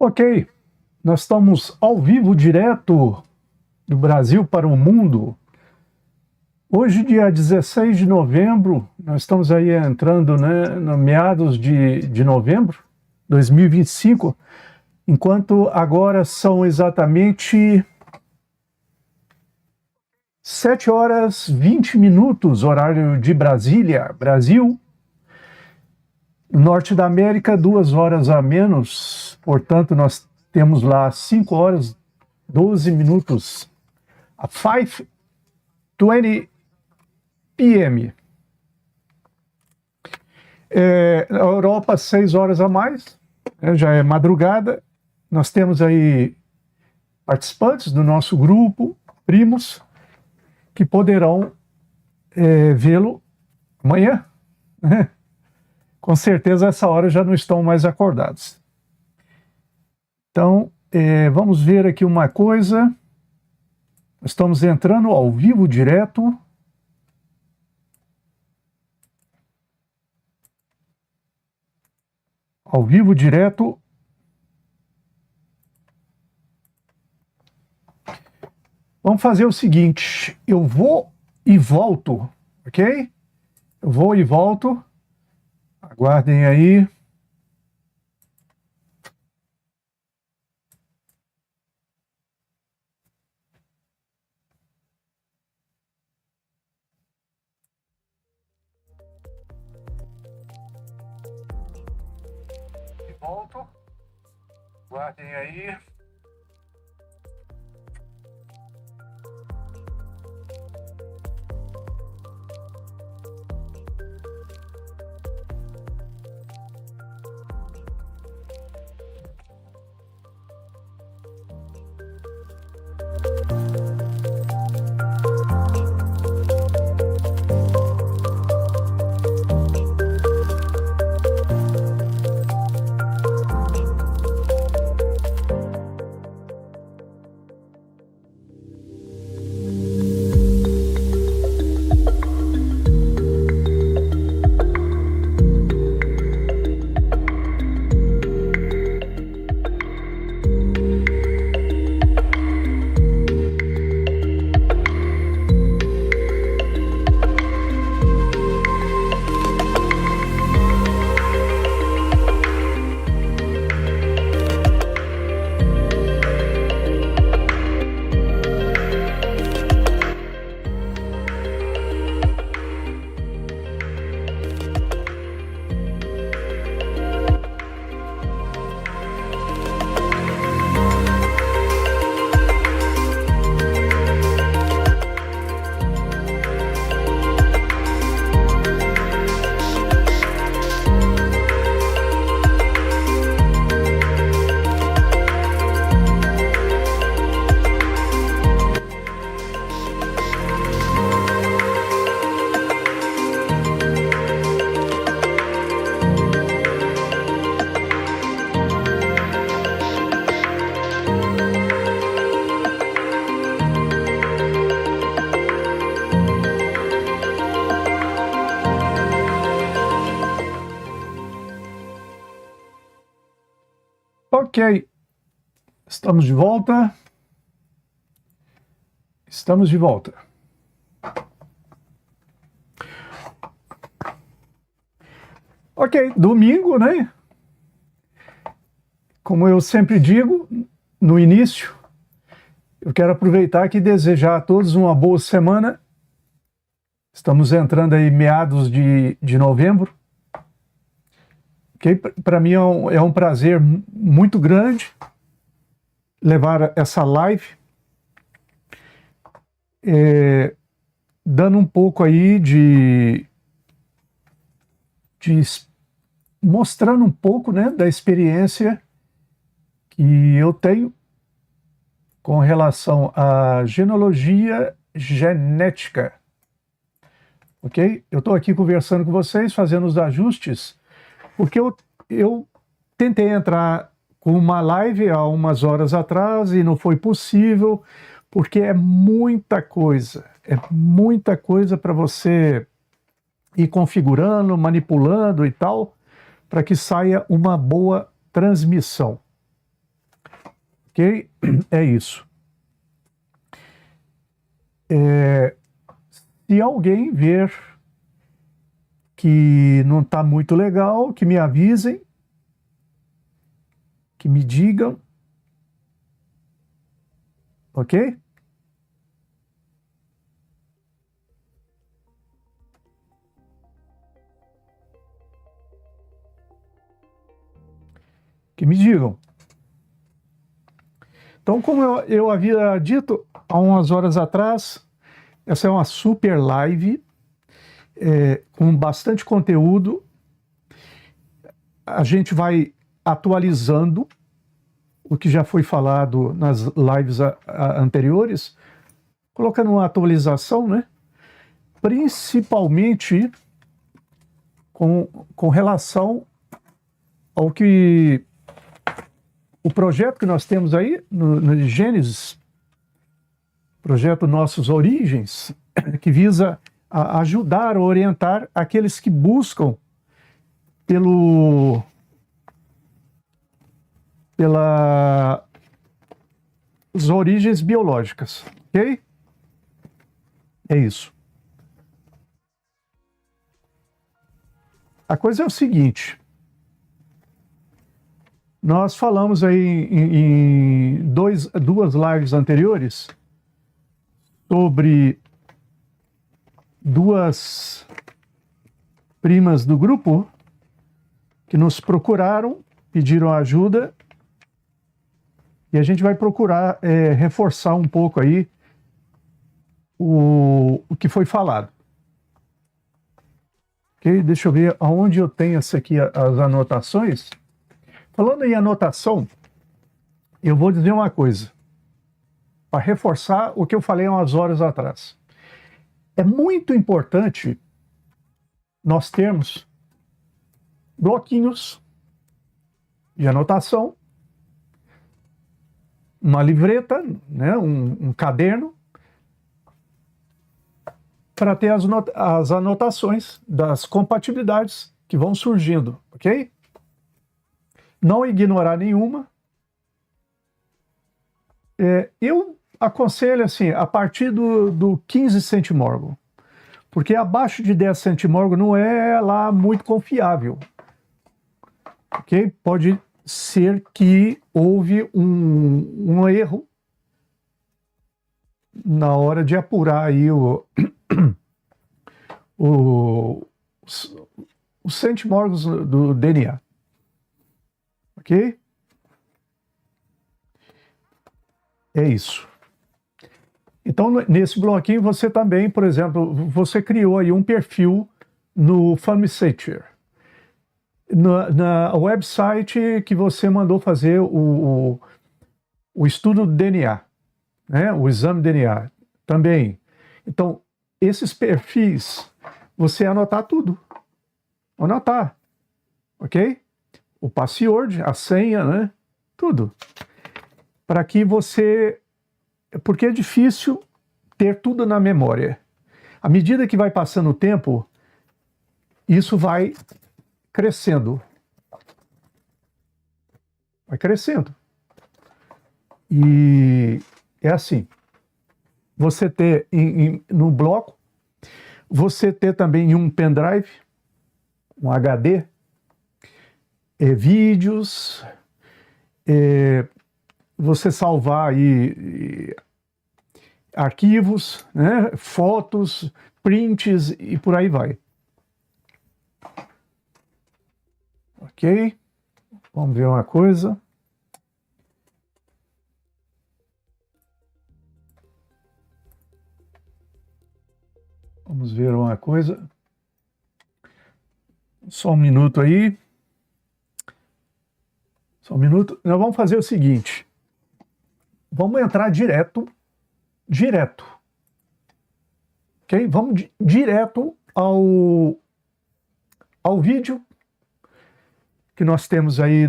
Ok, nós estamos ao vivo, direto do Brasil para o mundo. Hoje, dia 16 de novembro, nós estamos aí entrando, no meados de novembro de 2025, enquanto agora são exatamente 7 horas 20 minutos, horário de Brasília, Brasil. Norte da América, 2 horas a menos, portanto, nós temos lá 5 horas 12 minutos, a 5:20 p.m. Na Europa, 6 horas a mais, já é madrugada. Nós temos aí participantes do nosso grupo, primos, que poderão vê-lo amanhã, né? Com certeza, essa hora já não estão mais acordados. Então, vamos ver aqui uma coisa. Estamos entrando ao vivo, direto. Ao vivo, direto. Vamos fazer o seguinte. Eu vou e volto, ok? Eu vou e volto. Aguardem aí. E volto. Aguardem aí. Ok, estamos de volta. Estamos de volta. Ok, domingo, né? Como eu sempre digo no início, eu quero aproveitar aqui e desejar a todos uma boa semana. Estamos entrando aí meados de novembro. Okay? Para mim é um prazer muito grande levar essa live, dando um pouco aí mostrando um pouco, né, da experiência que eu tenho com relação à genealogia genética. Ok? Eu estou aqui conversando com vocês, fazendo os ajustes, porque eu tentei entrar com uma live há umas horas atrás e não foi possível, porque é muita coisa para você ir configurando, manipulando e tal, para que saia uma boa transmissão. Ok? É isso. Se alguém ver que não está muito legal, que me avisem, que me digam, ok? Que me digam. Então, como eu havia dito há umas horas atrás, essa é uma super live com bastante conteúdo. A gente vai atualizando o que já foi falado nas lives anteriores, colocando uma atualização, né? Principalmente com relação ao que o projeto que nós temos aí no Gênesis, projeto Nossas Origens, que visa ajudar, orientar aqueles que buscam pelas origens biológicas, ok? É isso. A coisa é o seguinte, nós falamos aí em duas lives anteriores sobre duas primas do grupo que nos procuraram, pediram ajuda, e a gente vai procurar reforçar um pouco aí o que foi falado. Ok? Deixa eu ver aonde eu tenho essa aqui, as anotações. Falando em anotação, eu vou dizer uma coisa, para reforçar o que eu falei umas horas atrás. É muito importante nós termos bloquinhos de anotação, uma livreta, né, um caderno, para ter as anotações das compatibilidades que vão surgindo, ok? Não ignorar nenhuma. Eu aconselho assim, a partir do 15 centimorgão, porque abaixo de 10 centimorgão não é lá muito confiável, ok? Pode ser que houve um erro na hora de apurar aí os centimorgos do DNA, ok? É isso. Então, nesse bloquinho, você também, por exemplo, você criou aí um perfil no FamiSearcher, na website que você mandou fazer o estudo do DNA, né? O exame DNA também. Então, esses perfis, você anotar tudo. Anotar, ok? O password, a senha, né? Tudo. Para que você... Porque é difícil ter tudo na memória. À medida que vai passando o tempo, isso vai crescendo. Vai crescendo. E é assim. Você ter no bloco, você ter também em um pendrive, um HD, vídeos, você salvar aí arquivos, né, fotos, prints e por aí vai. Ok? Vamos ver uma coisa. Vamos ver uma coisa. Só um minuto aí. Só um minuto. Nós vamos fazer o seguinte. Vamos entrar direto. Ok? Vamos direto ao vídeo que nós temos aí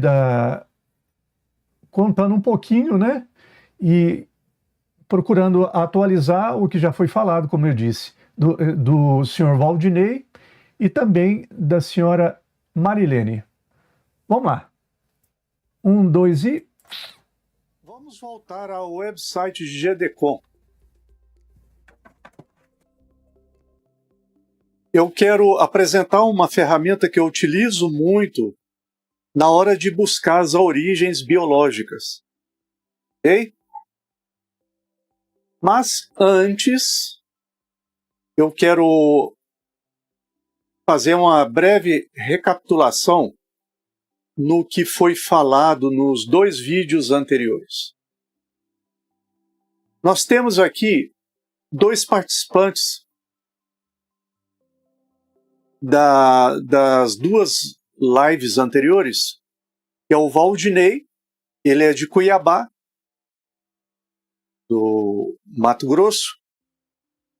contando um pouquinho, né? E procurando atualizar o que já foi falado, como eu disse, do senhor Valdinei e também da senhora Marilene. Vamos lá. 1, 2 e... Vamos voltar ao website GDCOM. Eu quero apresentar uma ferramenta que eu utilizo muito na hora de buscar as origens biológicas. Ok? Mas antes, eu quero fazer uma breve recapitulação no que foi falado nos 2 vídeos anteriores. Nós temos aqui 2 participantes das 2 lives anteriores, que é o Valdinei, ele é de Cuiabá, do Mato Grosso,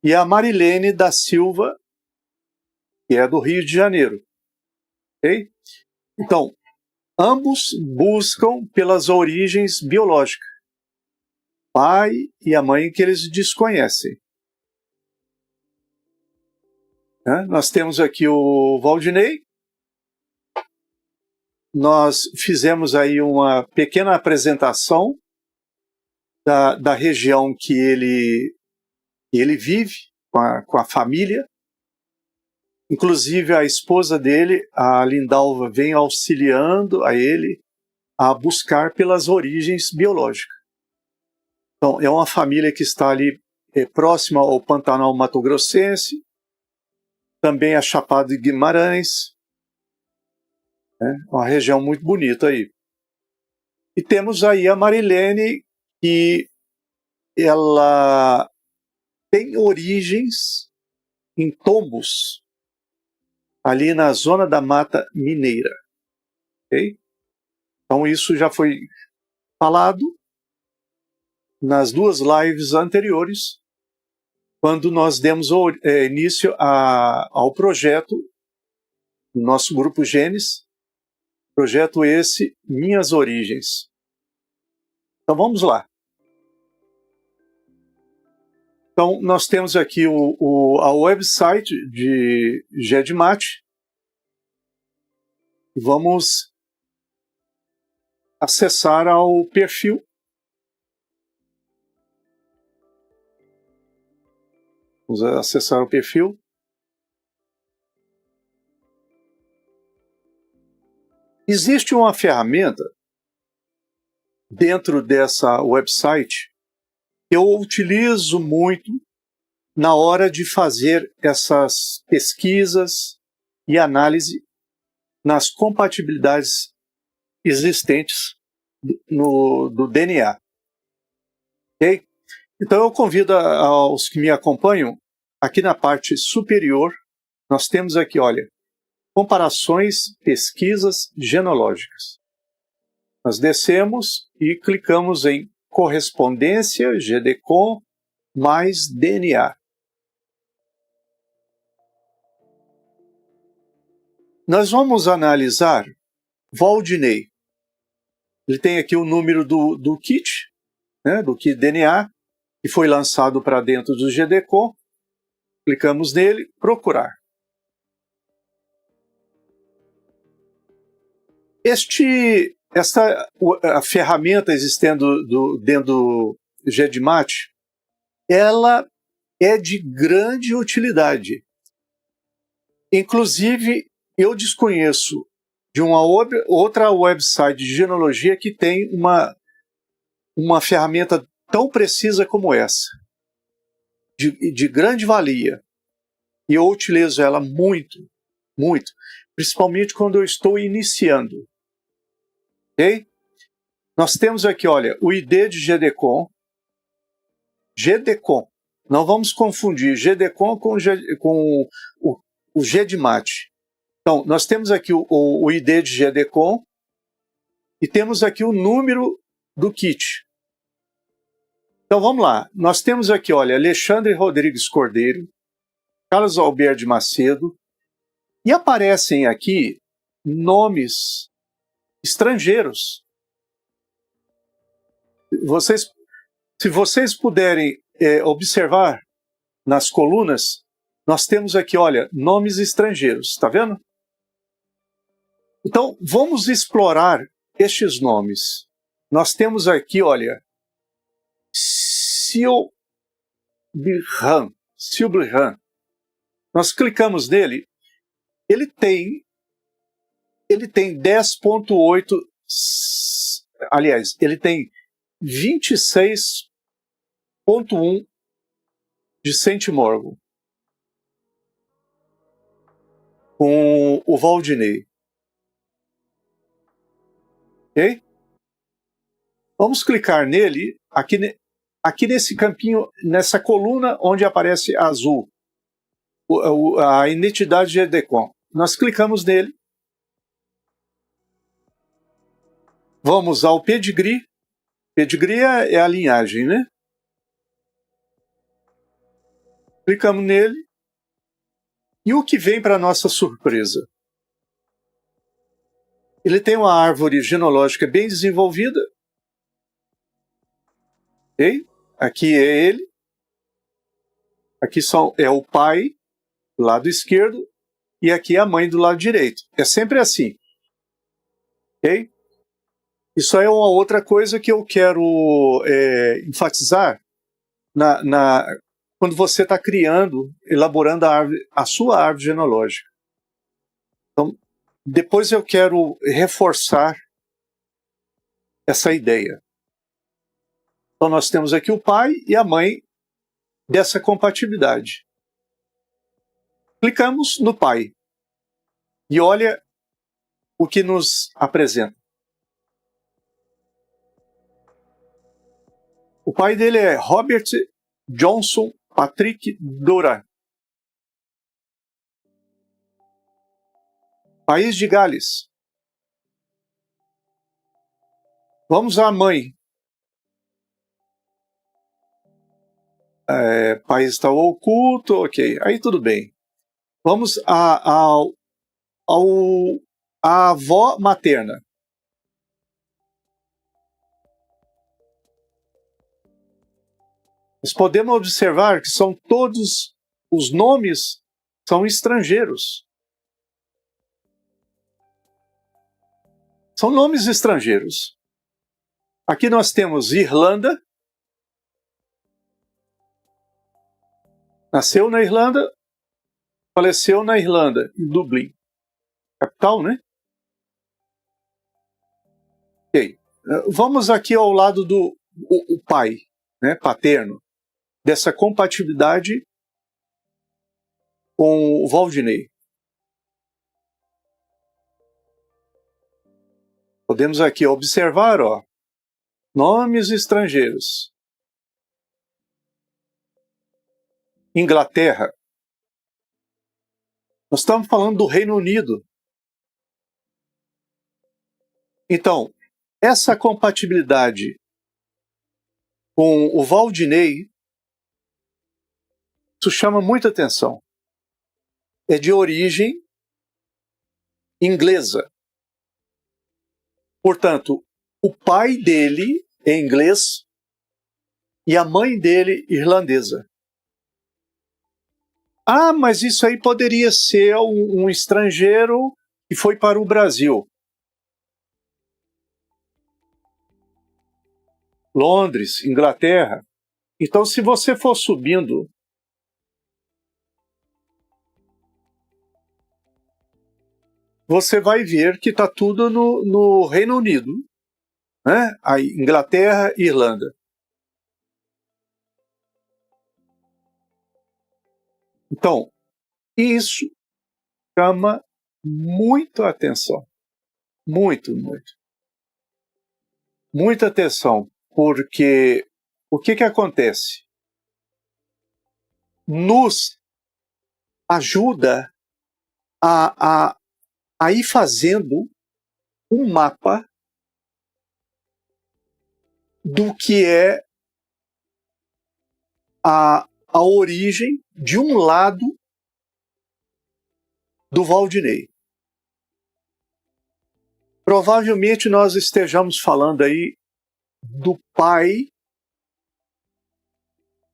e a Marilene da Silva, que é do Rio de Janeiro. Okay? Então, ambos buscam pelas origens biológicas, pai e a mãe que eles desconhecem. Nós temos aqui o Valdinei. Nós fizemos aí uma pequena apresentação da região que ele vive com a família. Inclusive a esposa dele, a Lindalva, vem auxiliando a ele a buscar pelas origens biológicas. Então, é uma família que está ali próxima ao Pantanal Mato Grossense, também a Chapada de Guimarães, uma região muito bonita aí. E temos aí a Marilene, que ela tem origens em tombos, ali na zona da Mata Mineira. Okay? Então isso já foi falado nas 2 lives anteriores, quando nós demos início ao projeto do nosso grupo Genes, projeto esse, Minhas Origens. Então vamos lá. Então nós temos aqui a website de GEDMAT. Vamos acessar ao perfil. Vamos acessar o perfil. Existe uma ferramenta dentro dessa website que eu utilizo muito na hora de fazer essas pesquisas e análise nas compatibilidades existentes do DNA. Okay? Então eu convido aos que me acompanham, aqui na parte superior, nós temos aqui, olha, comparações, pesquisas genológicas. Nós descemos e clicamos em correspondência, GDCOM, mais DNA. Nós vamos analisar Valdinei. Ele tem aqui o número do kit, do kit DNA, que foi lançado para dentro do GDCOM. Clicamos nele, procurar. A ferramenta existendo dentro do GEDMAT, ela é de grande utilidade. Inclusive, eu desconheço de uma outra website de genealogia que tem uma ferramenta tão precisa como essa, de grande valia. E eu utilizo ela muito, muito, principalmente quando eu estou iniciando. Ok? Nós temos aqui, olha, o ID de GDCOM. GDCOM. Não vamos confundir GDCOM com o GEDMAT. Então, nós temos aqui o ID de GDCOM e temos aqui o número do kit. Então, vamos lá. Nós temos aqui, olha, Alexandre Rodrigues Cordeiro, Carlos Alberto de Macedo, e aparecem aqui nomes estrangeiros. Se vocês puderem observar nas colunas, nós temos aqui, olha, nomes estrangeiros, está vendo? Então, vamos explorar estes nomes. Nós temos aqui, olha, Silberhan. Nós clicamos nele, ele tem 10.8, aliás, ele tem 26.1 de centimorgo com o Valdinei. Ok? Vamos clicar nele, aqui nesse campinho, nessa coluna onde aparece azul, a identidade de EDECOM. Nós clicamos nele. Vamos ao pedigree. Pedigree é a linhagem, né? Clicamos nele. E o que vem para nossa surpresa? Ele tem uma árvore genealógica bem desenvolvida. Okay? Aqui é ele. Aqui é o pai, do lado esquerdo, e aqui é a mãe do lado direito. É sempre assim. Ok? Isso aí é uma outra coisa que eu quero enfatizar quando você está elaborando a sua árvore genealógica. Então, depois eu quero reforçar essa ideia. Então nós temos aqui o pai e a mãe dessa compatibilidade. Clicamos no pai e olha o que nos apresenta. O pai dele é Robert Johnson Patrick Doran. País de Gales. Vamos à mãe. País está oculto, ok. Aí tudo bem. Vamos à avó materna. Nós podemos observar que são todos os nomes são estrangeiros. São nomes estrangeiros. Aqui nós temos Irlanda. Nasceu na Irlanda, faleceu na Irlanda, em Dublin. Capital, né? Ok. Vamos aqui ao lado do pai, né, paterno, dessa compatibilidade com o Valdinei. Podemos aqui observar, ó, nomes estrangeiros. Inglaterra. Nós estamos falando do Reino Unido. Então, essa compatibilidade com o Valdinei, isso chama muita atenção. É de origem inglesa. Portanto, o pai dele é inglês e a mãe dele irlandesa. Ah, mas isso aí poderia ser um estrangeiro que foi para o Brasil. Londres, Inglaterra. Então, se você for subindo, você vai ver que está tudo no Reino Unido, né? A Inglaterra e Irlanda. Então, isso chama muito atenção. Muito, muito. Muita atenção, porque o que acontece? Nos ajuda a ir fazendo um mapa do que é a origem de um lado do Valdinei. Provavelmente nós estejamos falando aí do pai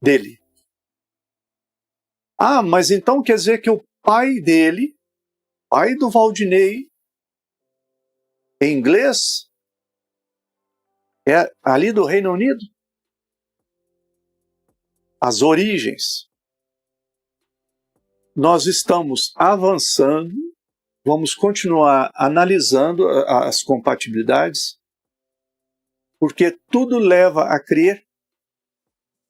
dele. Ah, mas então quer dizer que o pai dele, pai do Valdinei, em inglês, é ali do Reino Unido? as origens. Nós estamos avançando, vamos continuar analisando as compatibilidades, porque tudo leva a crer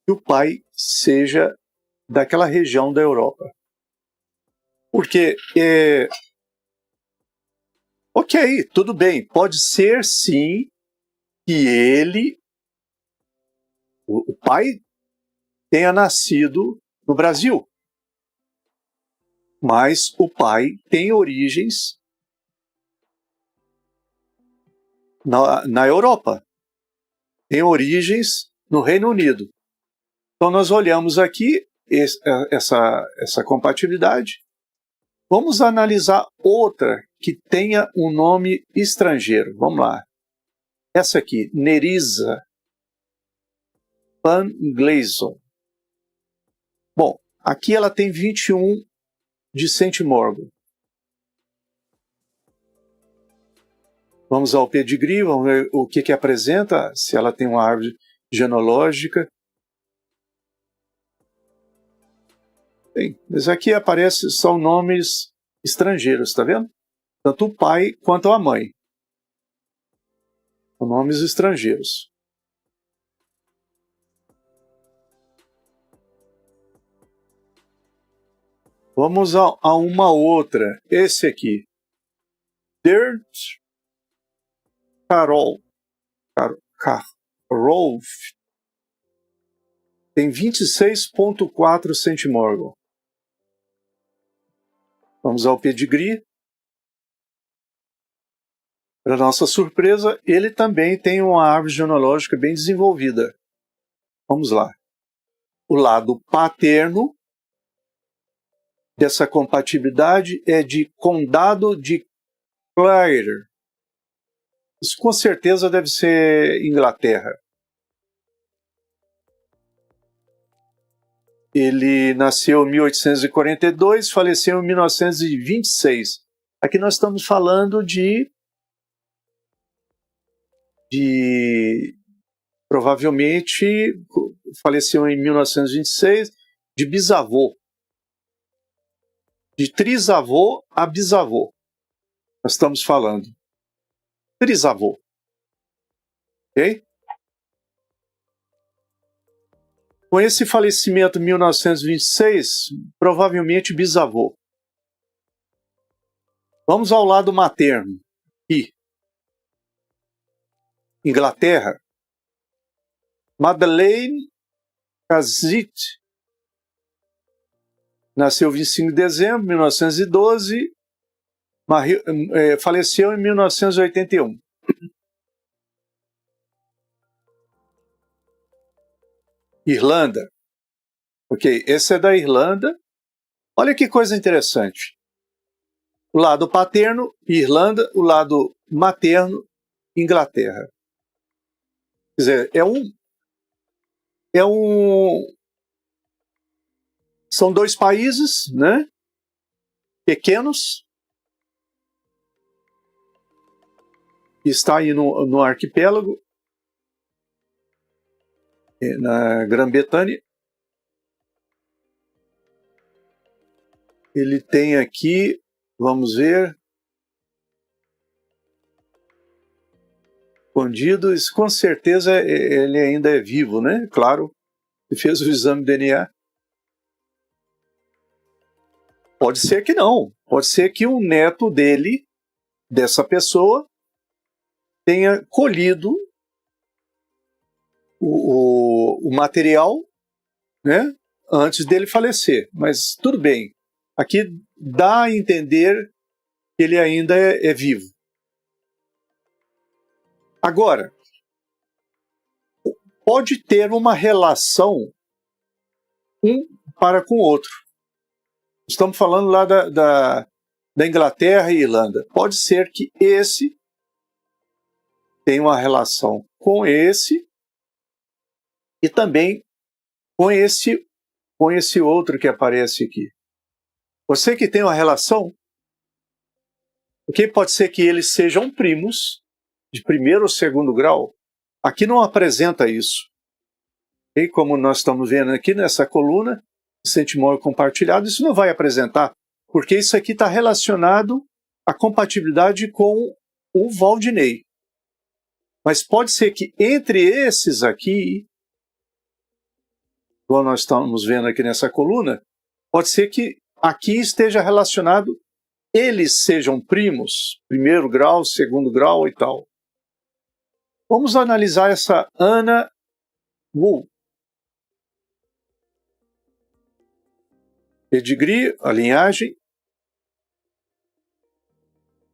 que o pai seja daquela região da Europa. Porque, ok, tudo bem, pode ser sim que ele, o pai, tenha nascido no Brasil. Mas o pai tem origens na Europa, tem origens no Reino Unido. Então nós olhamos aqui essa compatibilidade. Vamos analisar outra que tenha um nome estrangeiro. Vamos lá. Essa aqui, Nerissa Van Gleason. Bom, aqui ela tem 21 de centimorgo. Vamos ao pedigree, vamos ver o que apresenta, se ela tem uma árvore genealógica. Bem, mas aqui aparece, são nomes estrangeiros, tá vendo? Tanto o pai quanto a mãe. São nomes estrangeiros. Vamos a uma outra. Esse aqui. Dirt Carol. Tem 26,4 centimorgo. Vamos ao pedigree. Para nossa surpresa, ele também tem uma árvore genealógica bem desenvolvida. Vamos lá. O lado paterno dessa compatibilidade é de Condado de Clare. Isso com certeza deve ser Inglaterra. Ele nasceu em 1842, faleceu em 1926. Aqui nós estamos falando de provavelmente faleceu em 1926, de bisavô. De trisavô a bisavô. Nós estamos falando. Trisavô. Ok? Com esse falecimento em 1926, provavelmente bisavô. Vamos ao lado materno. E Inglaterra. Madeleine Casit. Nasceu 25 de dezembro de 1912, faleceu em 1981. Irlanda. Ok, esse é da Irlanda. Olha que coisa interessante. O lado paterno, Irlanda, o lado materno, Inglaterra. Quer dizer, são dois países, né, pequenos, que está aí no arquipélago, na Grã-Bretanha. Ele tem aqui, vamos ver, escondido, com certeza ele ainda é vivo, né? Claro, ele fez o exame de DNA. Pode ser que não, pode ser que um neto dele, dessa pessoa, tenha colhido o material, né, antes dele falecer. Mas tudo bem, aqui dá a entender que ele ainda é vivo. Agora, pode ter uma relação um para com o outro. Estamos falando lá da Inglaterra e Irlanda. Pode ser que esse tenha uma relação com esse e também com esse outro que aparece aqui. Você que tem uma relação, porque pode ser que eles sejam primos de primeiro ou segundo grau. Aqui não apresenta isso. E como nós estamos vendo aqui nessa coluna, sentimóvel compartilhado, isso não vai apresentar, porque isso aqui está relacionado à compatibilidade com o Waldinei. Mas pode ser que entre esses aqui, igual nós estamos vendo aqui nessa coluna, pode ser que aqui esteja relacionado, eles sejam primos, primeiro grau, segundo grau e tal. Vamos analisar essa Ana Wu. Pedigree, a linhagem.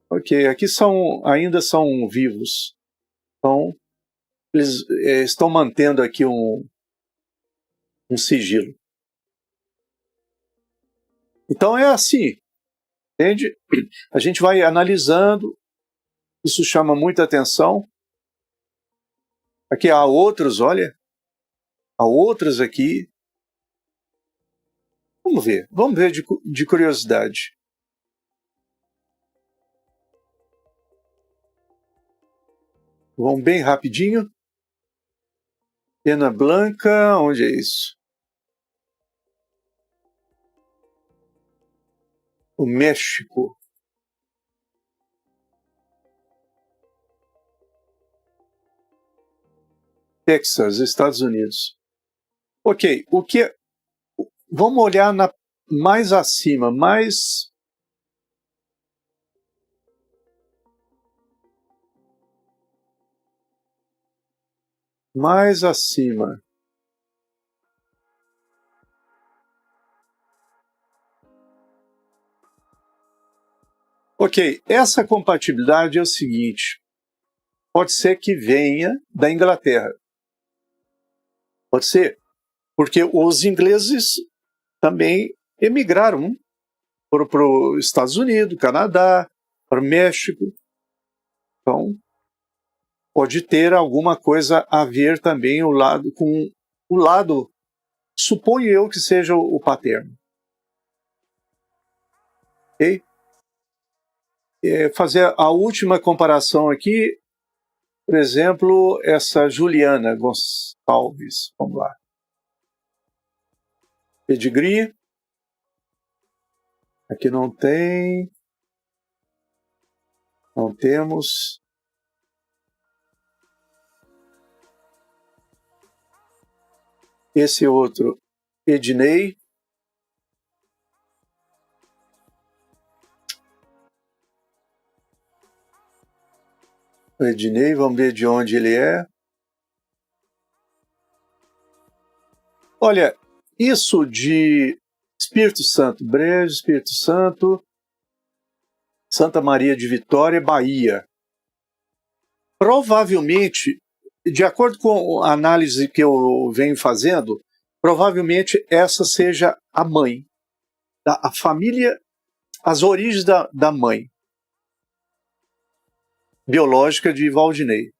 Ok, aqui ainda são vivos. Então, eles estão mantendo aqui um sigilo. Então é assim, entende? A gente vai analisando, isso chama muita atenção. Aqui há outros, olha, há outros aqui. Vamos ver de curiosidade. Vamos bem rapidinho. Pena Blanca, onde é isso? O México. Texas, Estados Unidos. Ok, vamos olhar mais acima, mais acima. Ok, essa compatibilidade é o seguinte, pode ser que venha da Inglaterra. Pode ser, porque os ingleses também emigraram para os Estados Unidos, Canadá, para o México. Então, pode ter alguma coisa a ver também com o lado, suponho eu que seja o paterno. Ok? Fazer a última comparação aqui, por exemplo, essa Juliana Gonçalves. Vamos lá. Pedigree. Aqui não tem. Não temos. Esse outro, Ednei. O Ednei, vamos ver de onde ele é. Olha, isso de Espírito Santo, Brejo, Espírito Santo, Santa Maria de Vitória, Bahia. Provavelmente, de acordo com a análise que eu venho fazendo, provavelmente essa seja a mãe, a família, as origens da mãe biológica de Waldinei.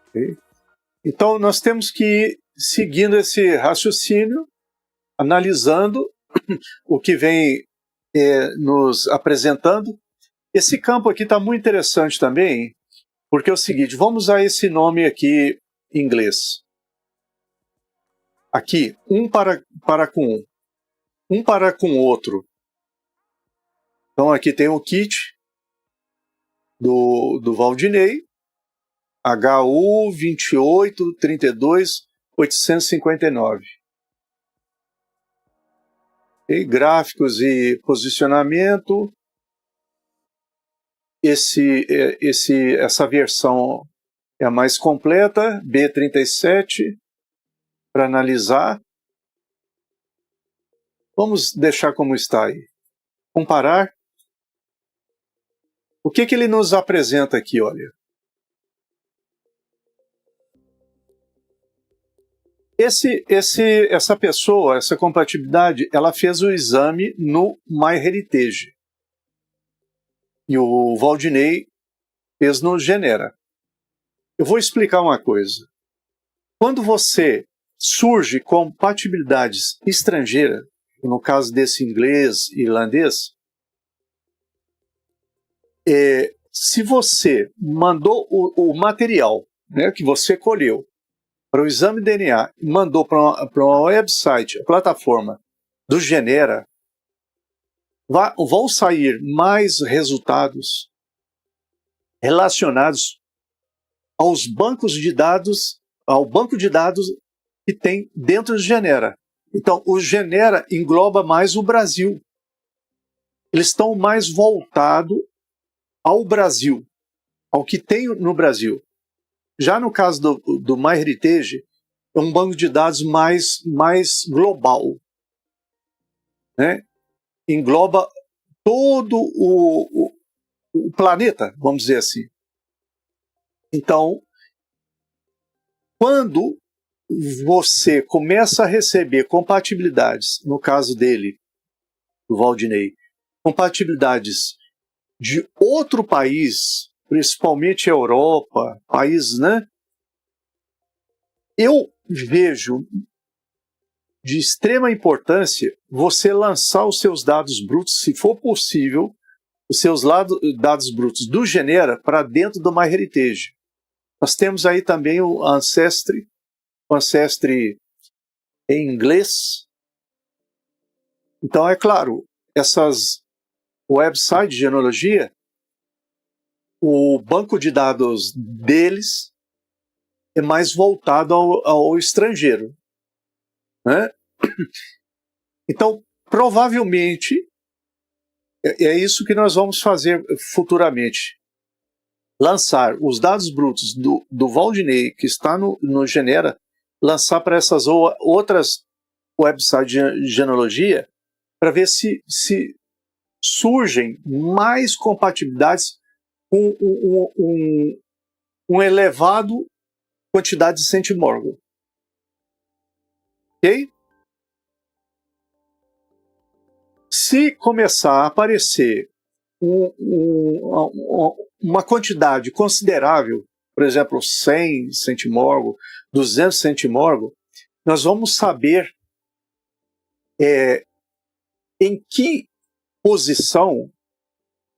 Okay? Então, nós temos que ir seguindo esse raciocínio, analisando o que vem nos apresentando. Esse campo aqui está muito interessante também, porque é o seguinte, vamos usar esse nome aqui em inglês. Aqui, um para com um para com o outro. Então aqui tem o kit do Waldinei, HU 28 32 859. E gráficos e posicionamento. Essa versão é a mais completa, B37, para analisar. Vamos deixar como está aí. Comparar. O que ele nos apresenta aqui, olha? Essa pessoa, essa compatibilidade, ela fez o exame no MyHeritage. E o Waldinei fez no Genera. Eu vou explicar uma coisa. Quando você surge compatibilidades estrangeiras, no caso desse inglês e irlandês, se você mandou o material, né, que você colheu para o exame de DNA, mandou para uma website, a plataforma do Genera, vão sair mais resultados relacionados aos bancos de dados, ao banco de dados que tem dentro do Genera. Então, o Genera engloba mais o Brasil. Eles estão mais voltados ao Brasil, ao que tem no Brasil. Já no caso do MyHeritage, é um banco de dados mais global, né? Engloba todo o planeta, vamos dizer assim. Então, quando você começa a receber compatibilidades, no caso dele, do Valdinei, compatibilidades de outro país, principalmente Europa, países, né? Eu vejo de extrema importância você lançar os seus dados brutos, se for possível, os seus dados brutos do Genera para dentro do MyHeritage. Nós temos aí também o Ancestry em inglês. Então, é claro, essas websites de genealogia, o banco de dados deles é mais voltado ao estrangeiro, né? Então, provavelmente, é isso que nós vamos fazer futuramente. Lançar os dados brutos do Valdinei, que está no Genera, lançar para essas outras websites de genealogia, para ver se surgem mais compatibilidades com um elevado quantidade de centimorgo. Ok? Se começar a aparecer uma quantidade considerável, por exemplo, 100 centimorgo, 200 centimorgo, nós vamos saber em que posição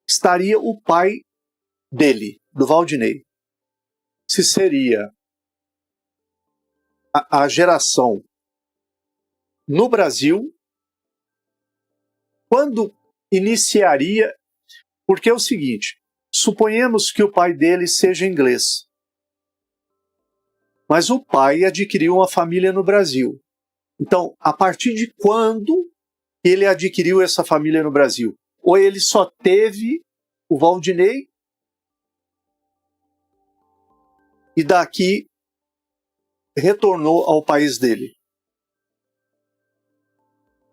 estaria o pai dele, do Valdinei. Se seria a geração no Brasil, quando iniciaria, porque é o seguinte, suponhamos que o pai dele seja inglês, mas o pai adquiriu uma família no Brasil. Então, a partir de quando ele adquiriu essa família no Brasil? Ou ele só teve o Valdinei e daqui retornou ao país dele?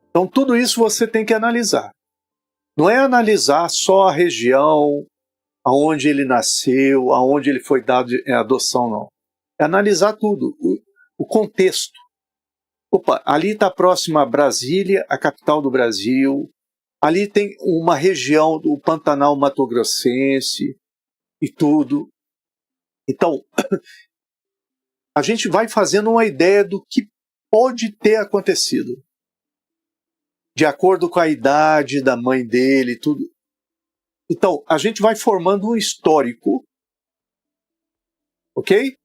Então, tudo isso você tem que analisar. Não é analisar só a região, aonde ele nasceu, aonde ele foi dado em adoção, não. É analisar tudo, o contexto. Opa, ali está próximo a Brasília, a capital do Brasil. Ali tem uma região do Pantanal Mato Grossense e tudo. Então, a gente vai fazendo uma ideia do que pode ter acontecido. De acordo com a idade da mãe dele e tudo. Então, a gente vai formando um histórico, ok?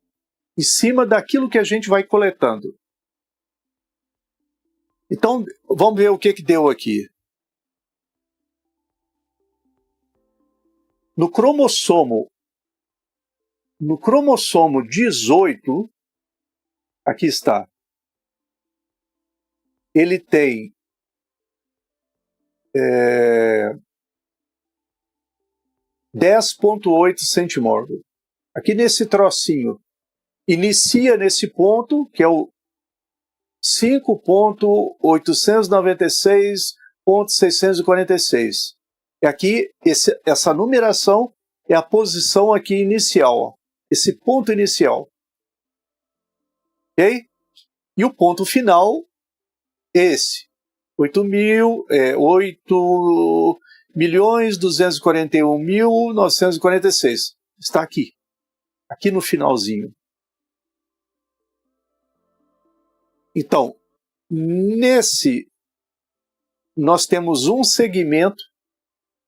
Em cima daquilo que a gente vai coletando. Então, vamos ver o que deu aqui. No cromossomo 18, aqui está, ele tem 10,8 centimorgo. Aqui nesse trocinho, inicia nesse ponto, que é o 5.896.646. E aqui, essa numeração é a posição aqui inicial, ó, esse ponto inicial. Ok? E o ponto final é esse. 8.241.946. Está aqui. Aqui no finalzinho. Então, nesse nós temos um segmento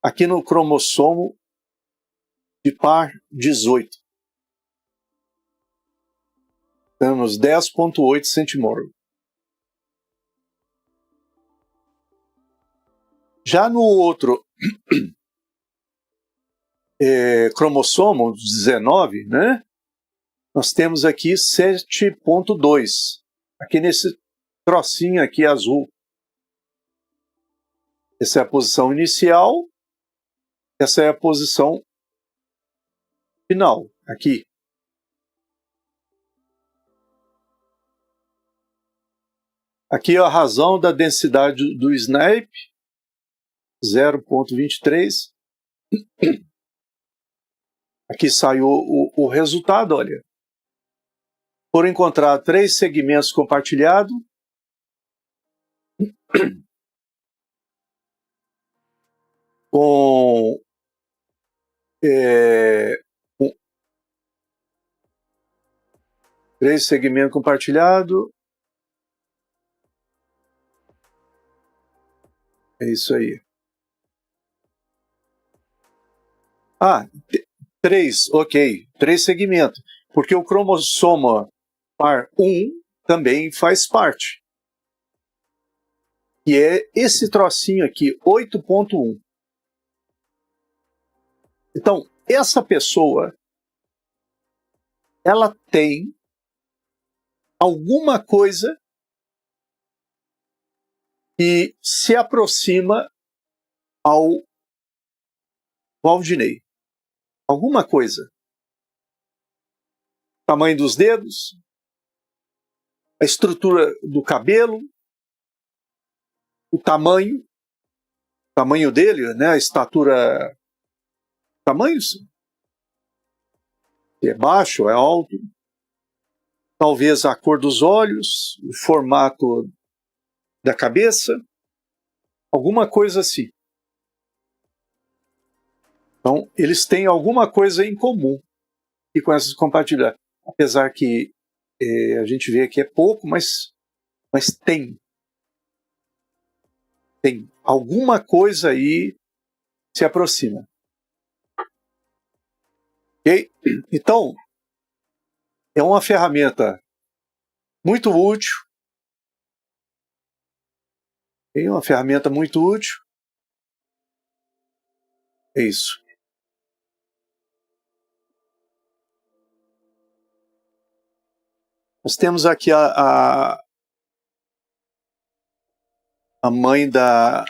aqui no cromossomo de par 18. Temos 10,8 centimorgos. Já no outro cromossomo 19, né? Nós temos aqui 7,2. Aqui nesse trocinho aqui azul. Essa é a posição inicial. Essa é a posição final, aqui. Aqui é a razão da densidade do SNP, 0,23. Aqui saiu o resultado, olha. Foram encontrar 3 segmentos compartilhados. Com 3 segmentos compartilhados. É isso aí. 3, ok. 3 segmentos. Porque o cromossomo par 1 também faz parte. E é esse trocinho aqui, 8,1. Então, essa pessoa, ela tem alguma coisa que se aproxima ao Waldinei. Alguma coisa. Tamanho dos dedos, a estrutura do cabelo, o tamanho dele, né, a estatura, tamanhos, é baixo, é alto, talvez a cor dos olhos, o formato da cabeça, alguma coisa assim. Então, eles têm alguma coisa em comum e com essas compartilhar. Apesar que a gente vê que é pouco, mas tem. Tem alguma coisa aí que se aproxima. Ok? Então, é uma ferramenta muito útil. É uma ferramenta muito útil. É isso. Nós temos aqui a mãe da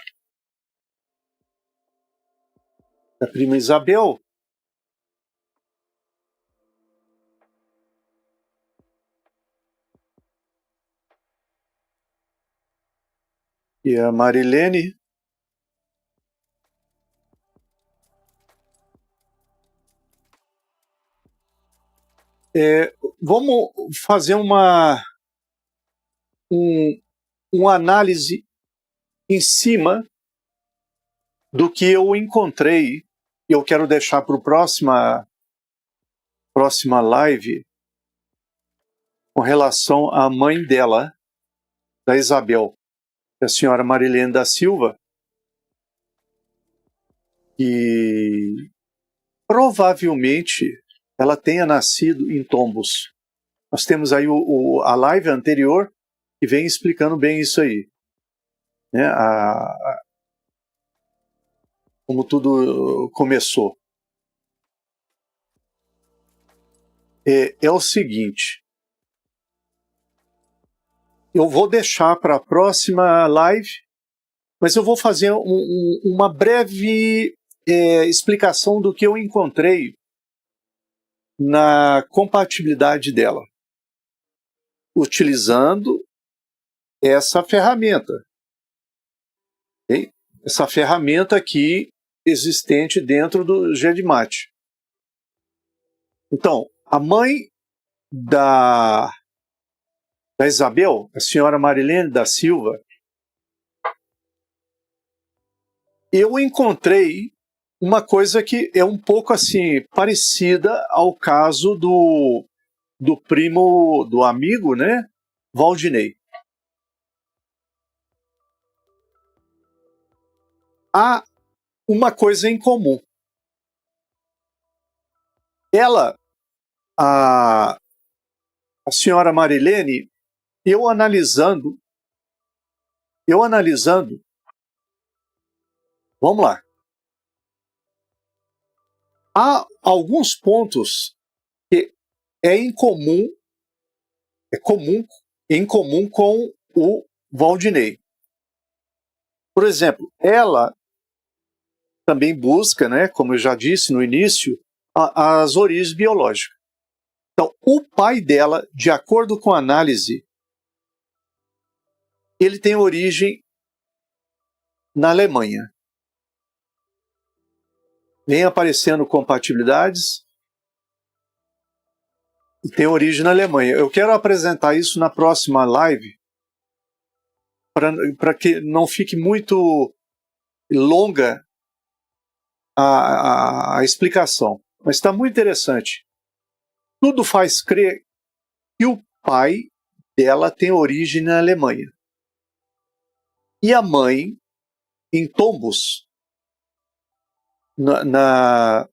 prima Isabel. E a Marilene. Vamos fazer uma análise em cima do que eu encontrei. Eu quero deixar para a próxima live com relação à mãe dela, da Isabel, a senhora Marilene da Silva, e provavelmente ela tenha nascido em Tombos. Nós temos aí a live anterior que vem explicando bem isso aí, né? Como tudo começou. É o seguinte, eu vou deixar para a próxima live, mas eu vou fazer uma breve explicação do que eu encontrei na compatibilidade dela, utilizando essa ferramenta. Okay? Essa ferramenta aqui existente dentro do GEDMAT. Então, a mãe da Isabel, a senhora Marilene da Silva, eu encontrei uma coisa que é um pouco assim parecida ao caso do primo, do amigo, né, Waldinei. há uma coisa em comum. Ela, a senhora Marilene, eu analisando, vamos lá. Há alguns pontos que é em comum com o Valdinei. Por exemplo, ela também busca, né, como eu já disse no início, as origens biológicas. Então, o pai dela, de acordo com a análise, ele tem origem na Alemanha. Vem aparecendo compatibilidades e tem origem na Alemanha. Eu quero apresentar isso na próxima live, para que não fique muito longa a explicação. Mas está muito interessante. Tudo faz crer que o pai dela tem origem na Alemanha. E a mãe, em Tombos, na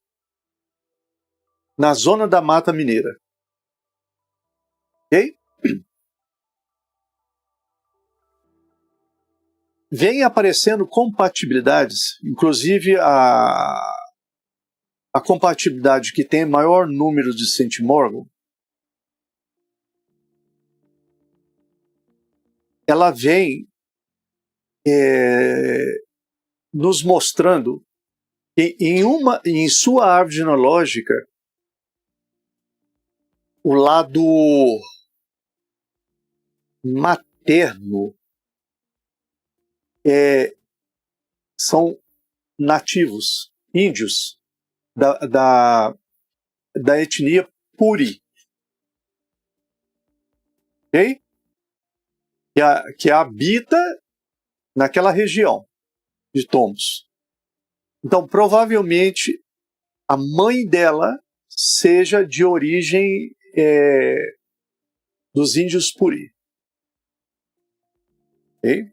zona da Mata Mineira. Ok? Vem aparecendo compatibilidades, inclusive a compatibilidade que tem maior número de centimorgão, ela vem nos mostrando que em sua árvore genealógica, o lado materno são nativos, índios, da etnia Puri. Ok? Que habita naquela região de Tombos. Então, provavelmente, a mãe dela seja de origem dos índios Puri. Okay?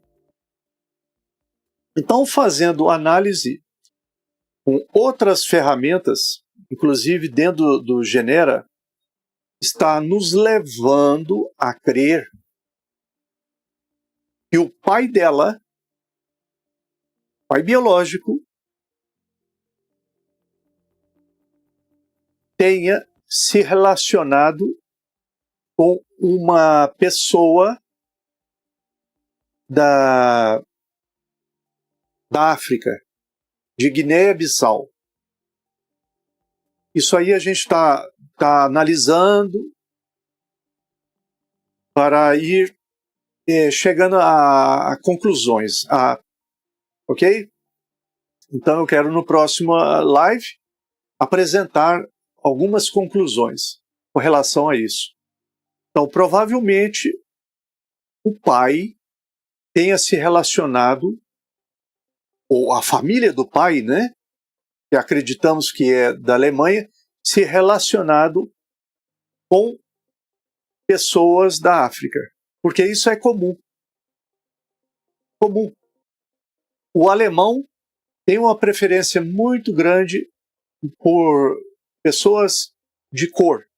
Então, fazendo análise com outras ferramentas, inclusive dentro do Genera, está nos levando a crer que o pai dela, pai biológico, tenha se relacionado com uma pessoa da África, de Guiné-Bissau. Isso aí a gente está analisando para ir chegando a conclusões. Ok? Então eu quero no próximo live apresentar algumas conclusões com relação a isso. Então, provavelmente, o pai tenha se relacionado, ou a família do pai, né, que acreditamos que é da Alemanha, se relacionado com pessoas da África. Porque isso é comum. O alemão tem uma preferência muito grande por pessoas de cor,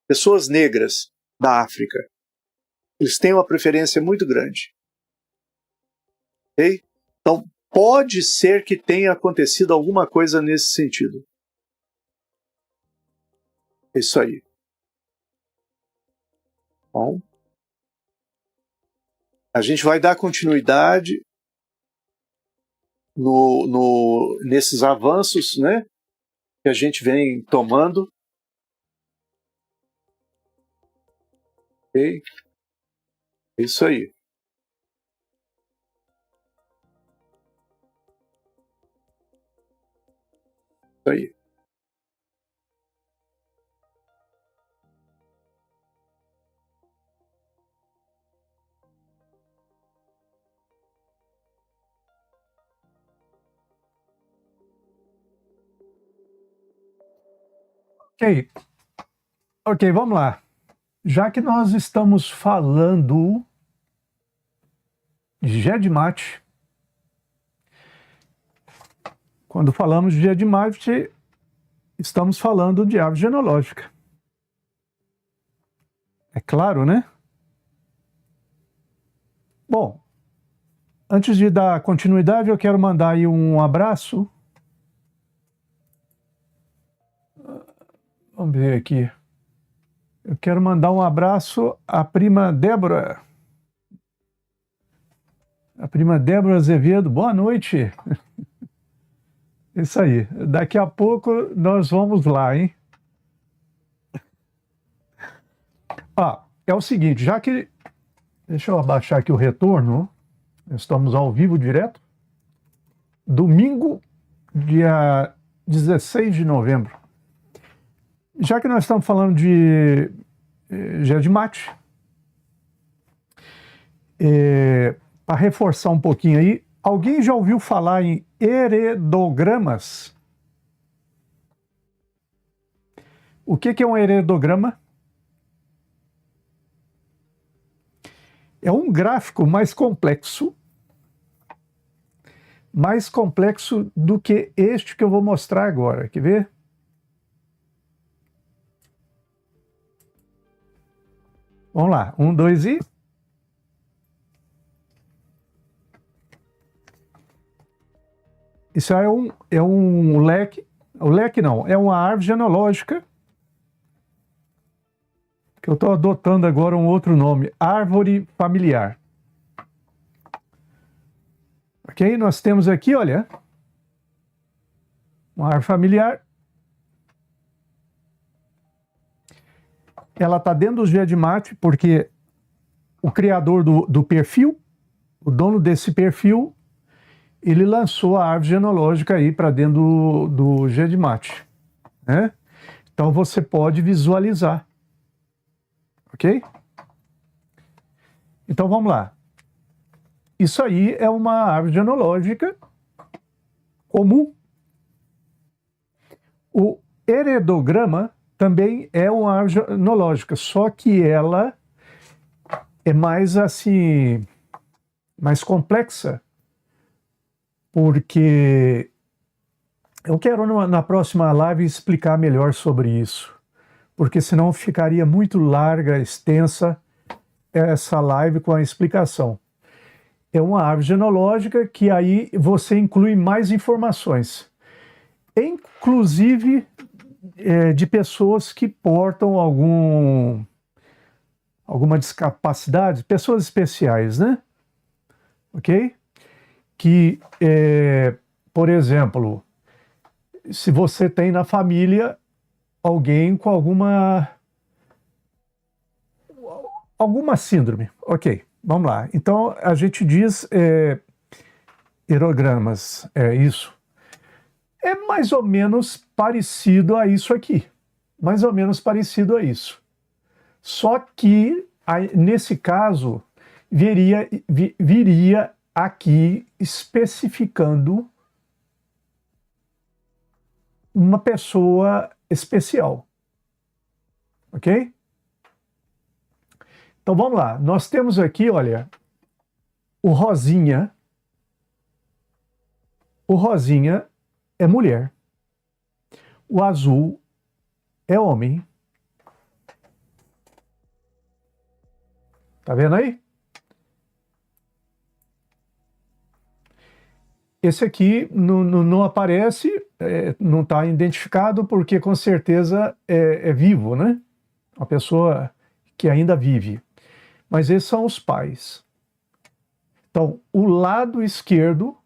pessoas negras da África. Eles têm uma preferência muito grande. Okay? Então, pode ser que tenha acontecido alguma coisa nesse sentido. É isso aí. Bom, a gente vai dar continuidade nesses avanços, né, que a gente vem tomando. Ok? É isso aí. Isso aí. Ok, vamos lá. Já que nós estamos falando de GEDMAT, Quando falamos de Gedimate, estamos falando de árvore genealógica. É claro, né? Bom, antes de dar continuidade, eu quero mandar aí um abraço. Vamos ver aqui. Eu quero mandar um abraço à prima Débora. A prima Débora Azevedo. Boa noite. Isso aí. Daqui a pouco nós vamos lá, hein? É o seguinte, já que... Deixa eu abaixar aqui o retorno. Estamos ao vivo direto. Domingo, dia 16 de novembro. Já que nós estamos falando de Gedimate, para reforçar um pouquinho aí, alguém já ouviu falar em heredogramas? O que é um heredograma? É um gráfico mais complexo do que este que eu vou mostrar agora. Quer ver? Vamos lá. 1, 2 e... Isso é um leque. O leque não, é uma árvore genealógica. Que eu estou adotando agora um outro nome. Árvore familiar. Ok? Nós temos aqui, olha. Uma árvore familiar. Ela está dentro do Gedimate porque o criador do perfil, o dono desse perfil, ele lançou a árvore genealógica aí para dentro do Gedimate, né? Então você pode visualizar, ok? Então vamos lá. Isso aí é uma árvore genealógica comum. O heredograma também é uma árvore genealógica, só que ela é mais assim, mais complexa, porque eu quero na próxima live explicar melhor sobre isso, porque senão ficaria muito larga, extensa essa live com a explicação. É uma árvore genealógica que aí você inclui mais informações, inclusive de pessoas que portam alguma discapacidade, pessoas especiais, né? Ok? Que, por exemplo, se você tem na família alguém com alguma síndrome, ok, vamos lá. Então a gente diz heredogramas, isso. É mais ou menos parecido a isso aqui. Mais ou menos parecido a isso. Só que, nesse caso, viria aqui especificando uma pessoa especial. Ok? Então vamos lá. Nós temos aqui, olha, o rosinha. O rosinha é mulher. O azul é homem. Tá vendo aí? Esse aqui não aparece, não está identificado, porque com certeza é vivo, né? Uma pessoa que ainda vive. Mas esses são os pais. Então, o lado esquerdo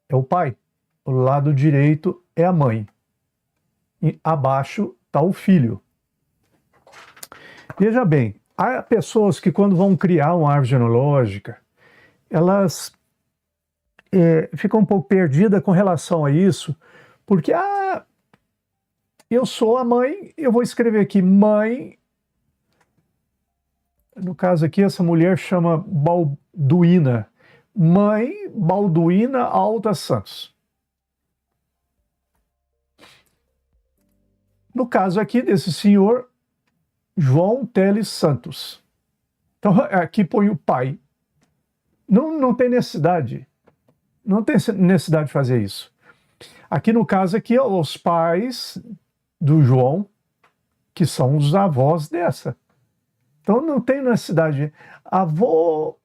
é o pai. O lado direito é a mãe. E abaixo está o filho. Veja bem, há pessoas que quando vão criar uma árvore genealógica, elas ficam um pouco perdidas com relação a isso, porque, eu sou a mãe, eu vou escrever aqui, mãe, no caso aqui, essa mulher chama Balduína, mãe Balduína Alta Santos. No caso aqui desse senhor, João Teles Santos. Então aqui põe o pai. Não tem necessidade. Não tem necessidade de fazer isso. Aqui no caso aqui, os pais do João, que são os avós dessa. Então não tem necessidade. Avô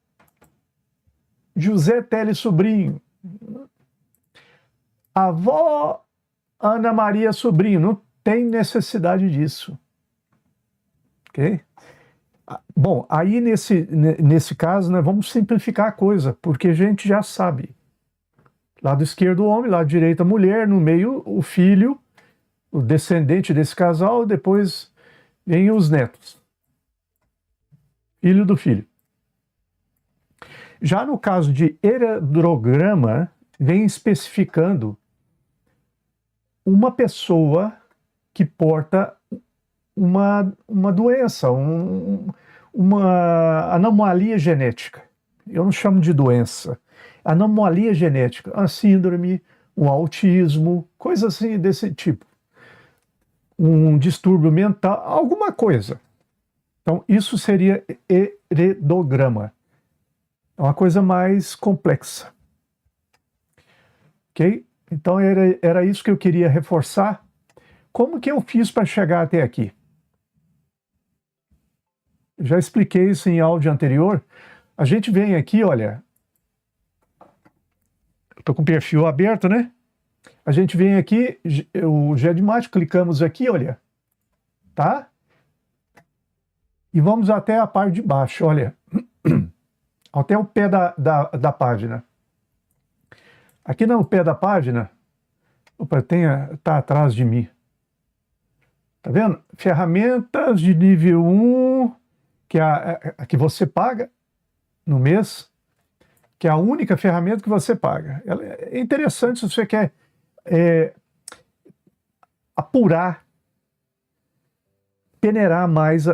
José Teles Sobrinho. Avó Ana Maria Sobrinho. Não tem necessidade disso. Ok? Bom, aí nesse caso, nós vamos simplificar a coisa, porque a gente já sabe. Lado esquerdo o homem, lado direito a mulher, no meio o filho, o descendente desse casal, depois vem os netos. Filho do filho. Já no caso de heredograma, vem especificando uma pessoa que porta uma doença, uma anomalia genética. Eu não chamo de doença. Anomalia genética, a síndrome, um autismo, coisa assim desse tipo. Um distúrbio mental, alguma coisa. Então, isso seria heredograma. É uma coisa mais complexa. Ok? Então, era isso que eu queria reforçar. Como que eu fiz para chegar até aqui? Já expliquei isso em áudio anterior. A gente vem aqui, olha. Estou com o perfil aberto, né? A gente vem aqui, o GEDMAT, clicamos aqui, olha. Tá? E vamos até a parte de baixo, olha. Até o pé da página. Aqui no pé da página, opa, tá atrás de mim. Tá vendo? Ferramentas de nível 1, que é a que você paga no mês, que é a única ferramenta que você paga. Ela é interessante se você quer apurar, peneirar mais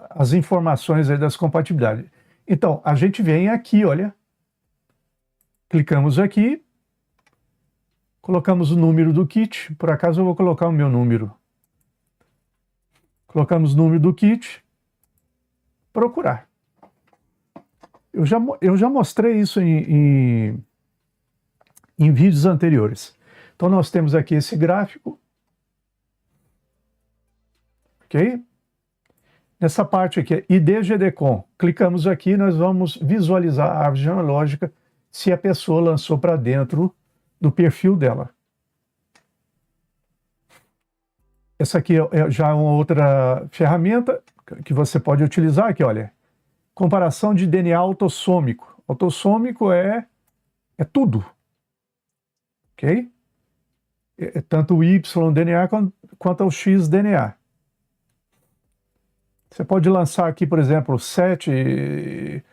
as informações aí das compatibilidades. Então, a gente vem aqui, olha, clicamos aqui, colocamos o número do kit, por acaso eu vou colocar o meu número. Colocamos o número do kit, procurar. Eu já mostrei isso em vídeos anteriores. Então nós temos aqui esse gráfico, ok? Nessa parte aqui, ID-GDCOM, clicamos aqui, nós vamos visualizar a árvore genealógica se a pessoa lançou para dentro do perfil dela. Essa aqui é já uma outra ferramenta que você pode utilizar aqui, olha. Comparação de DNA autossômico. Autossômico é tudo, ok? Tanto o Y-DNA quanto o X-DNA. Você pode lançar aqui, por exemplo, 7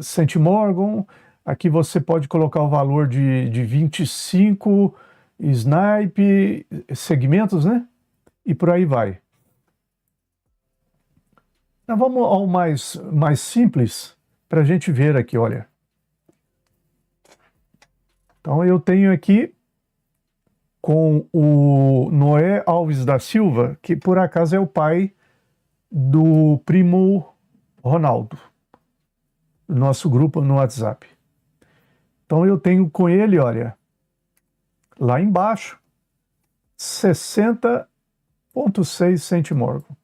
centimorgan. Aqui você pode colocar o valor de 25 SNP, segmentos, né? E por aí vai. Então, vamos ao mais simples para a gente ver aqui, olha. Então eu tenho aqui com o Noé Alves da Silva, que por acaso é o pai do primo Ronaldo, do nosso grupo no WhatsApp. Então eu tenho com ele, olha, lá embaixo, 60,6 centimorgan.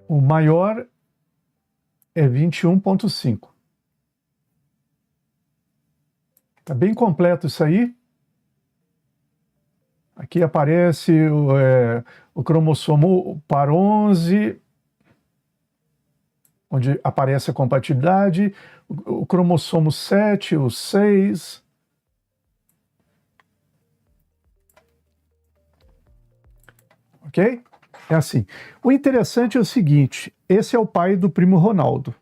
O maior é 21,5. Tá bem completo isso aí. Aqui aparece o cromossomo par 11, onde aparece a compatibilidade, o cromossomo 7, o 6. Ok? É assim. O interessante é o seguinte, esse é o pai do primo Ronaldo.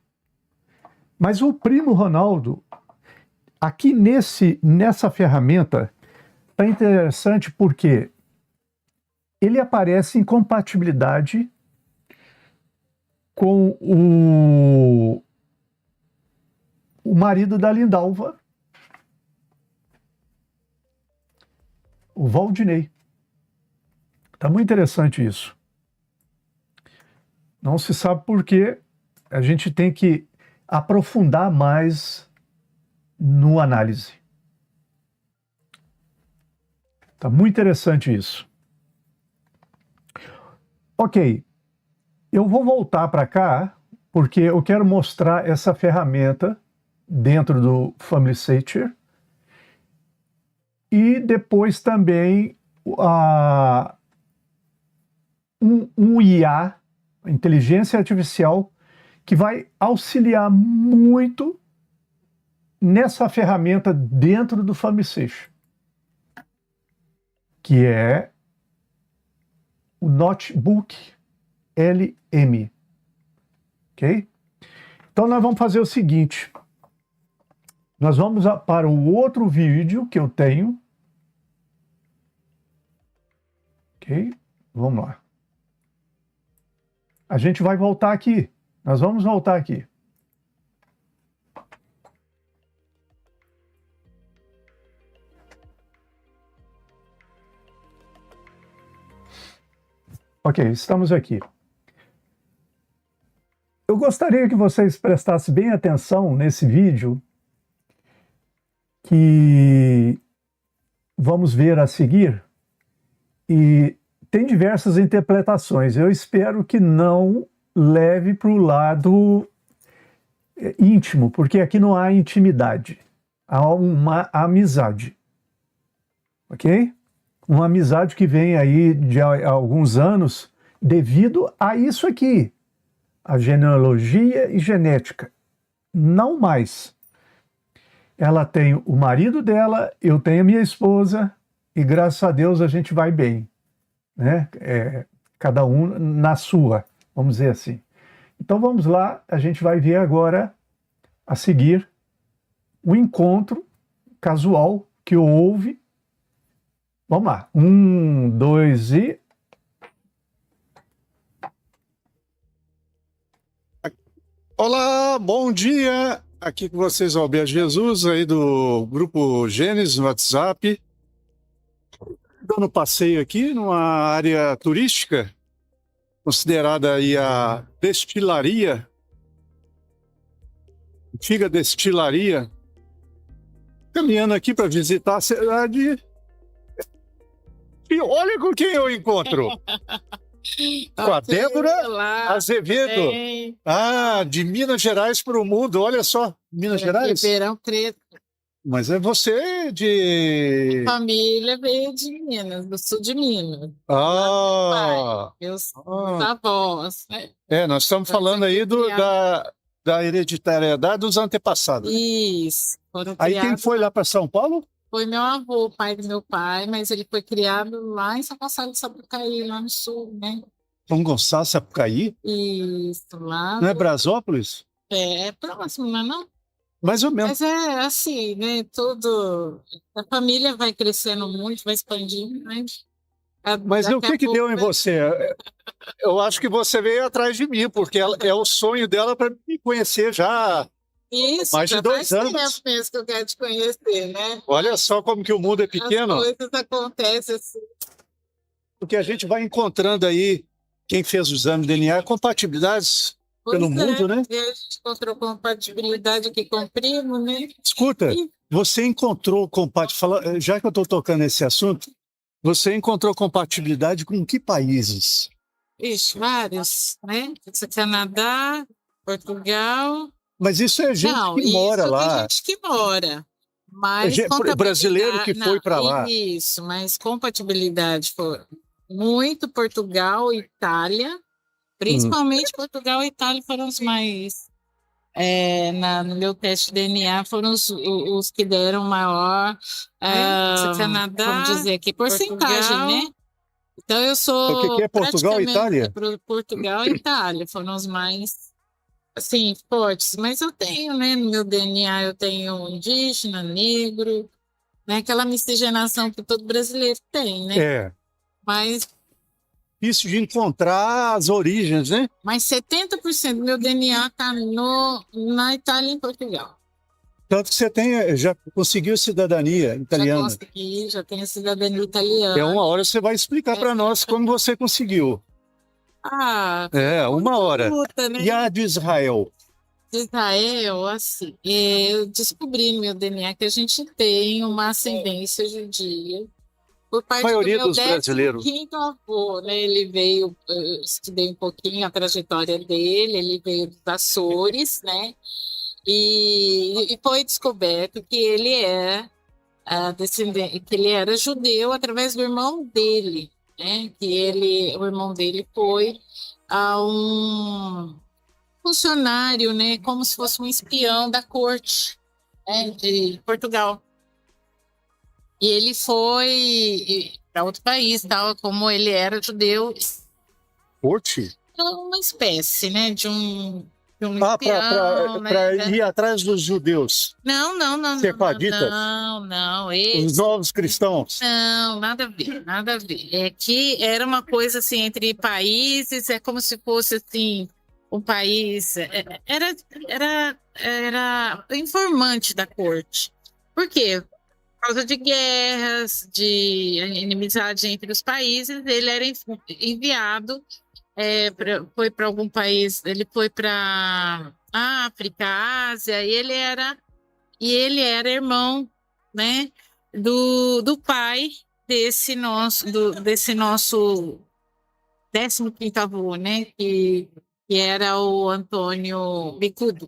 Mas o primo Ronaldo, aqui nessa ferramenta, é interessante porque ele aparece em compatibilidade com o marido da Lindalva, o Valdinei. Tá muito interessante isso. Não se sabe por quê. A gente tem que aprofundar mais no análise. Tá muito interessante isso. Ok, eu vou voltar para cá porque eu quero mostrar essa ferramenta dentro do Family Searcher e depois também um IA, inteligência artificial, que vai auxiliar muito nessa ferramenta dentro do Family Searcher, que é o Notebook LM. Ok? Então nós vamos fazer o seguinte. Nós vamos para o outro vídeo que eu tenho. Ok? Vamos lá. A gente vai voltar aqui. Nós vamos voltar aqui. Ok, estamos aqui. Eu gostaria que vocês prestassem bem atenção nesse vídeo que vamos ver a seguir. E tem diversas interpretações. Eu espero que não leve para o lado íntimo, porque aqui não há intimidade. Há uma amizade. Ok? Uma amizade que vem aí de alguns anos devido a isso aqui, a genealogia e genética. Não mais. Ela tem o marido dela, eu tenho a minha esposa, e graças a Deus a gente vai bem, né? Cada um na sua, vamos dizer assim. Então vamos lá, a gente vai ver agora, a seguir, o encontro casual que houve. Vamos lá. 1, 2 e... Olá, bom dia! Aqui com vocês, Alberto Jesus, aí do Grupo Gênesis no WhatsApp. Dando passeio aqui numa área turística, considerada aí a destilaria, antiga destilaria. Caminhando aqui para visitar a cidade. E olha com quem eu encontro. Com a Débora Azevedo. De Minas Gerais para o mundo. Olha só, Minas Gerais. Ribeirão Preto. Mas é você de... A família veio de Minas, do sul de Minas. Meus avós. Né? Nós estamos falando aí da hereditariedade dos antepassados. Isso. Aí quem foi lá para São Paulo? Foi meu avô, pai do meu pai, mas ele foi criado lá em São Gonçalo de Sapucaí, lá no sul, né? São Gonçalo de Sapucaí? Isso, lá. Não é Brasópolis? É próximo, não é não? Mais ou menos. Mas é assim, né? Tudo. A família vai crescendo muito, vai expandindo, né? Mas o que deu em você? Eu acho que você veio atrás de mim, porque é o sonho dela para me conhecer já. Isso, mais de 2 anos. Faz tempo mesmo que eu quero te conhecer, né? Olha só como que o mundo é pequeno. As coisas acontecem assim. Porque a gente vai encontrando aí, quem fez o exame de DNA, compatibilidades pelo mundo, né? A gente encontrou compatibilidade aqui com o primo, né? Escuta, você encontrou compatibilidade, já que eu estou tocando nesse assunto, você encontrou compatibilidade com que países? Ixi, vários, né? Canadá, Portugal... Mas isso é gente que mora lá. É gente que mora. Mas brasileiro que foi para lá. Isso, mas compatibilidade foi muito Portugal e Itália. Principalmente Portugal e Itália foram os mais... no meu teste de DNA foram os que deram maior... Canadá, vamos dizer aqui, porcentagem, né? Então eu sou... O que é Portugal e Itália? Portugal e Itália foram os mais... Assim, fortes, mas eu tenho, né, no meu DNA, eu tenho indígena, negro, né, aquela miscigenação que todo brasileiro tem, né? Mas... Isso de encontrar as origens, né? Mas 70% do meu DNA está na Itália e em Portugal. Tanto que você já conseguiu cidadania italiana. Já consegui, já tenho cidadania italiana. Uma hora você vai explicar para nós como você conseguiu. Ah, É, 1 hora. luta, né? E a de Israel? De Israel, assim, eu descobri no meu DNA que a gente tem uma ascendência judia por A parte do maioria meu dos brasileiros. 15º avô, né? Ele veio, eu estudei um pouquinho a trajetória dele, ele veio dos Açores, né? E foi descoberto que ele é descendente, que ele era judeu através do irmão dele, né? O irmão dele foi a um funcionário, né? Como se fosse um espião da corte, né, de Portugal. E ele foi para outro país, tal, como ele era judeu, Corte? uma espécie, né? De um Ah, espião, né? para ir atrás dos judeus, Não, não, não, não, sefaditas, não, não, os novos cristãos. não, nada a ver, nada a ver. É que era uma coisa assim entre países, é como se fosse assim um país, era informante da corte. Por quê? Por causa de guerras, de inimizade entre os países, ele era enviado, foi para algum país, ele foi para África, Ásia, e ele era irmão, né, do pai desse nosso 15º avô, né, que era o Antônio Bicudo,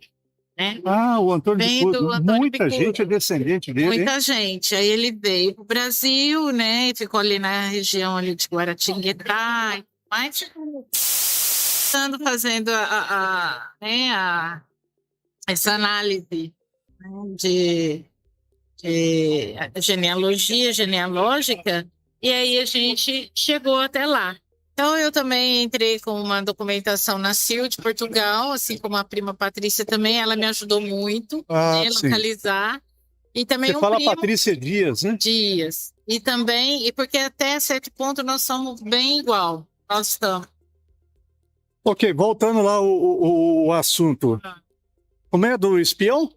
né? Ah, o Antônio Vem Bicudo. do Antônio Muita Bicudo. gente é descendente dele, hein? Muita gente. Aí ele veio para o Brasil, né, e ficou ali na região ali de Guaratinguetá, mas fazendo essa análise, né, de genealógica, e aí a gente chegou até lá. Então, eu também entrei com uma documentação na CIL de Portugal, assim como a prima Patrícia também, ela me ajudou muito, Ah, né, sim. localizar. E também Você um fala primo Patrícia Dias, né? Dias. E também, e porque até certo ponto nós somos bem igual, nós estamos. Ok, voltando lá o assunto. Como é do espião?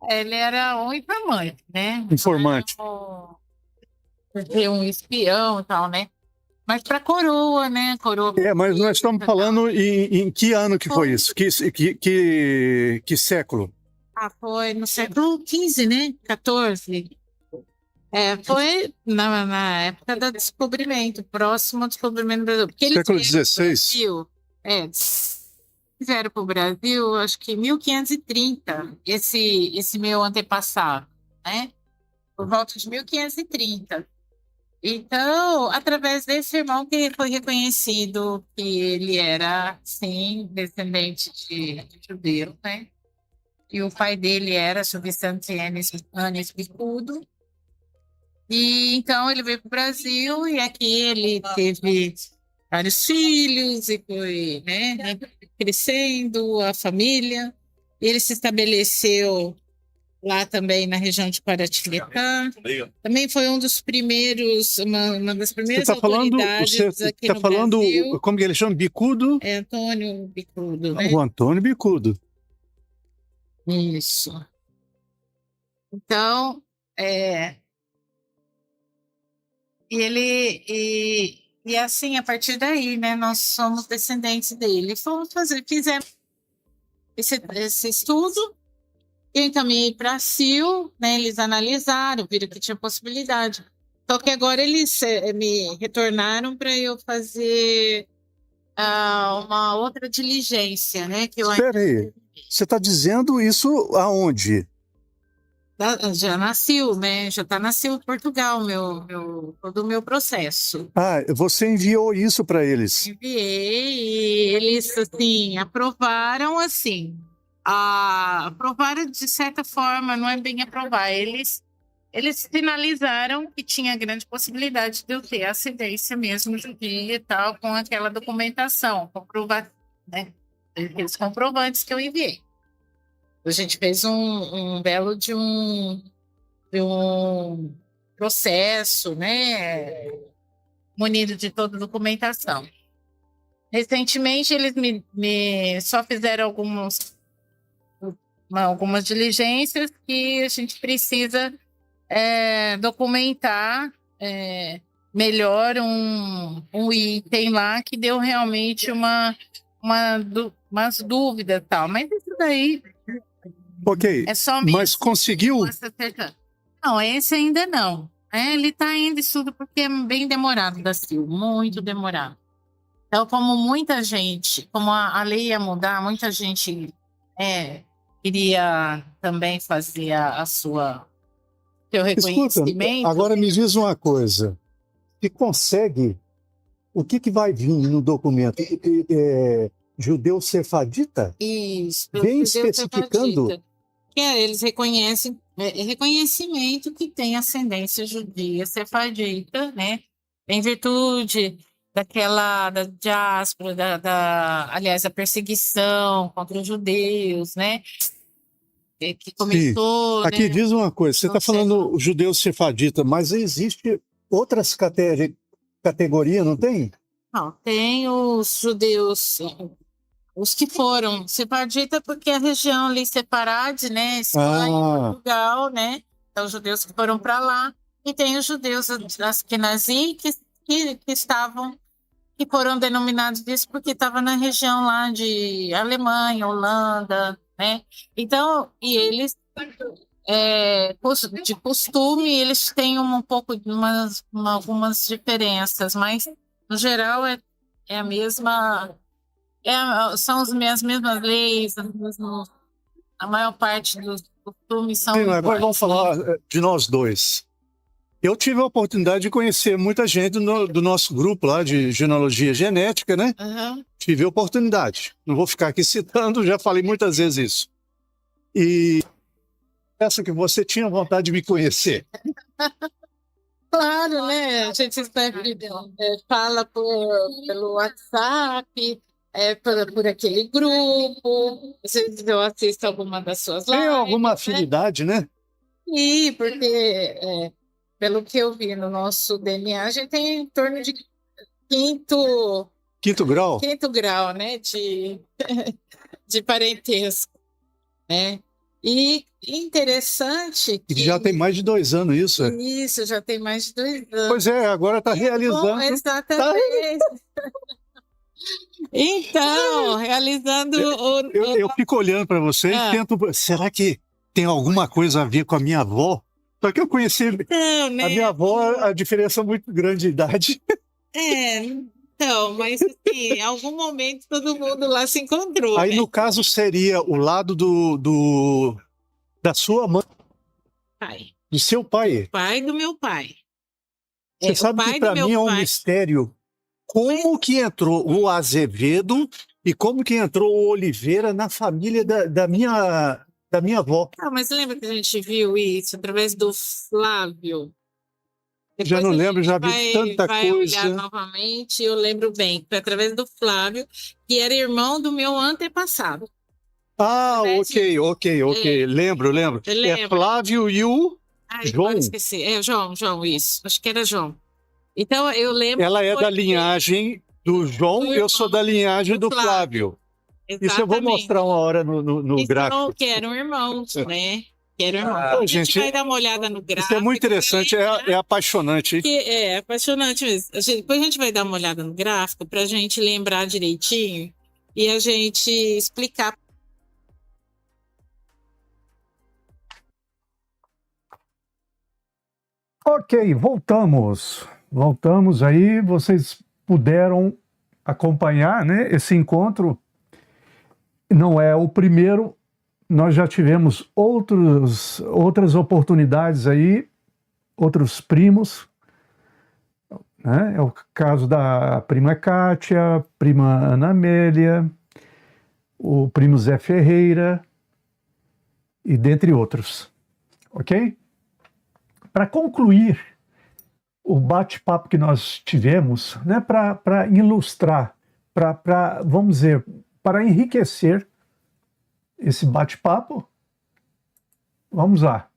Ele era um informante, né? Informante. Um espião e tal, né? Mas para coroa, né? Coroa. Mas nós estamos falando em que ano que foi isso? Que século? Foi no século XV, né? XIV. Foi na época do descobrimento, próximo ao descobrimento do Brasil. Porque eles Século vieram pro XVI. Brasil, vieram para o Brasil, acho que em 1530, esse meu antepassado, né? Por volta de 1530. Então, através desse irmão que foi reconhecido que ele era, sim, descendente de judeu, né? E o pai dele era Substante Anis Bicudo. E então ele veio para o Brasil e aqui ele teve vários filhos e foi, né, crescendo a família. Ele se estabeleceu lá também na região de Guaratinguetá. Também foi um dos primeiros, uma das primeiras autoridades aqui no Brasil. Como que ele chama? Bicudo? É Antônio Bicudo, né? O Antônio Bicudo. Isso. Então, e assim, a partir daí, né, nós somos descendentes dele. Fizemos esse estudo, eu encaminhei para a CIL, né, eles analisaram, viram que tinha possibilidade. Só que agora eles me retornaram para eu fazer uma outra diligência, né? Espera aí, você está dizendo isso aonde? Já nasceu, né? Já está nasceu em Portugal, todo o meu processo. Ah, você enviou isso para eles? Enviei e eles, assim, aprovaram, assim. Aprovaram de certa forma, não é bem aprovar. Eles finalizaram que tinha grande possibilidade de eu ter ascendência mesmo judia e tal, com aquela documentação, né? Aqueles comprovantes que eu enviei. A gente fez um belo de um processo, né? Munido de toda a documentação. Recentemente, eles me só fizeram algumas diligências que a gente precisa documentar melhor um item lá que deu realmente umas dúvidas e tal. Mas isso daí Ok, é só mas conseguiu? Não, esse ainda não. Ele está ainda em estudo porque é bem demorado da Sil, muito demorado. Então, como muita gente, como a lei ia mudar, muita gente queria também fazer seu Escuta, reconhecimento. agora me diz uma coisa. Se consegue, o que vai vir no documento? Judeu sefardita? Isso, Vem judeu especificando? sefardita. Eles reconhecem, reconhecimento que tem ascendência judia sefardita, né? Em virtude da diáspora, aliás, da perseguição contra os judeus, né? Que começou, Sim. Aqui né? diz uma coisa, você está falando judeu sefardita, mas existe outras categorias, não tem? Não, tem os judeus, os que foram separados porque a região ali separada, né? Espanha, Portugal, né? Então, os judeus que foram para lá. E tem os judeus Askenazi que foram denominados disso porque estavam na região lá de Alemanha, Holanda, né? Então, e eles, de costume, eles têm um pouco de algumas diferenças, mas, no geral, é a mesma. São as mesmas leis, a maior parte dos costumes são Sim, agora iguais, vamos falar de nós dois. Eu tive a oportunidade de conhecer muita gente do nosso grupo lá de genealogia genética, né? Uhum. Tive a oportunidade. Não vou ficar aqui citando, já falei muitas vezes isso. E essa que você tinha vontade de me conhecer. Claro, né? A gente sempre fala pelo WhatsApp, por aquele grupo. Às vezes eu assisto alguma das suas lives. Tem alguma afinidade, né? Sim, porque pelo que eu vi no nosso DNA, a gente tem em torno de quinto grau, né? De parentesco, né? E interessante que... Já tem mais de 2 anos isso. Isso, já tem mais de 2 anos. Pois é, agora está realizando. Bom, exatamente. Então, realizando... Eu fico olhando para você e tento... Será que tem alguma coisa a ver com a minha avó? Só que eu conheci Não, né? a minha avó, a diferença é muito grande de idade. Então, mas assim, em algum momento todo mundo lá se encontrou. Aí, né? no caso, seria o lado da sua mãe, Pai. do seu pai. Pai do meu pai. Você sabe que para mim é um mistério como que entrou o Azevedo e como que entrou o Oliveira na família da minha avó. Mas lembra que a gente viu isso através do Flávio? Depois já não lembro, já vi tanta vai coisa. Olhar novamente, eu lembro bem, foi através do Flávio, que era irmão do meu antepassado. Ok. Lembro. É Flávio e o João. Esqueci. João, isso. Acho que era João. Então, eu lembro... Ela é da linhagem do João, eu sou da linhagem do Flávio. Exatamente. Isso eu vou mostrar uma hora no gráfico. Que eram irmãos, né? A gente vai dar uma olhada no gráfico. Isso é muito interessante, é apaixonante. É apaixonante mesmo. Depois a gente vai dar uma olhada no gráfico para a gente lembrar direitinho e a gente explicar. Ok, voltamos. Voltamos aí, vocês puderam acompanhar, né, esse encontro. Não é o primeiro, nós já tivemos outras oportunidades aí, outros primos, né? É o caso da prima Kátia, prima Ana Amélia, o primo Zé Ferreira, e dentre outros, ok? Para concluir o bate-papo que nós tivemos, né, para ilustrar, vamos dizer, para enriquecer esse bate-papo, vamos lá.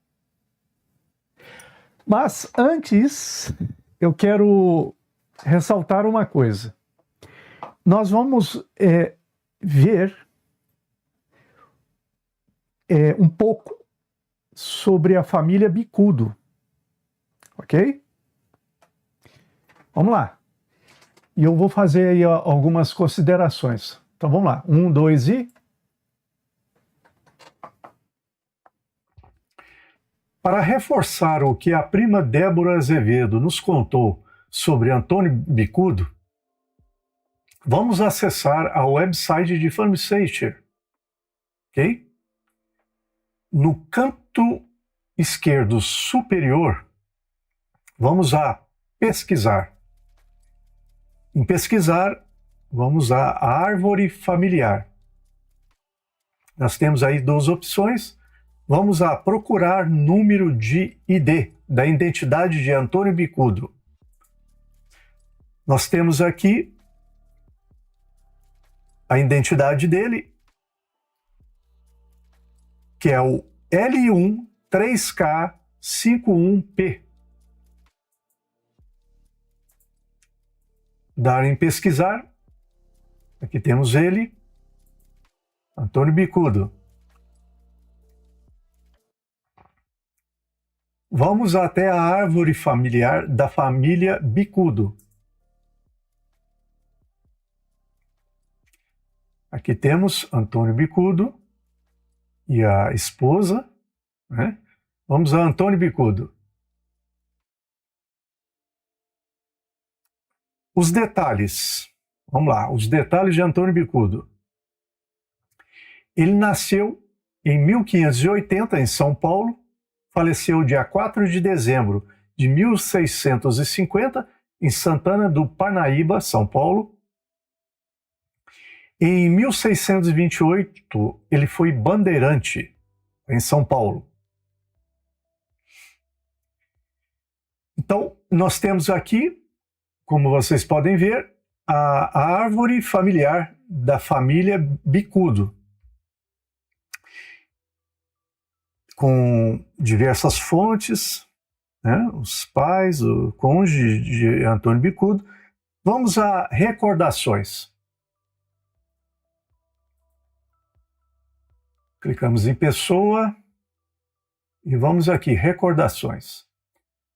Mas antes, eu quero ressaltar uma coisa. Nós vamos ver um pouco sobre a família Bicudo, ok? Vamos lá. E eu vou fazer aí algumas considerações. Então vamos lá. 1, 2 e... Para reforçar o que a prima Débora Azevedo nos contou sobre Antônio Bicudo, vamos acessar a website de Farmseister, ok? No canto esquerdo superior, vamos a pesquisar. Em pesquisar, vamos a árvore familiar. Nós temos aí duas opções. Vamos a procurar número de ID, da identidade de Antônio Bicudo. Nós temos aqui a identidade dele, que é o L1-3K51P. Dar em pesquisar. Aqui temos ele, Antônio Bicudo. Vamos até a árvore familiar da família Bicudo. Aqui temos Antônio Bicudo e a esposa, né? Vamos a Antônio Bicudo. Os detalhes. Vamos lá, os detalhes de Antônio Bicudo. Ele nasceu em 1580 em São Paulo, faleceu dia 4 de dezembro de 1650 em Santana do Parnaíba, São Paulo. Em 1628, ele foi bandeirante em São Paulo. Então, nós temos aqui, como vocês podem ver, a árvore familiar da família Bicudo, com diversas fontes, né? Os pais, o cônjuge de Antônio Bicudo. Vamos a recordações. Clicamos em pessoa e vamos aqui, recordações.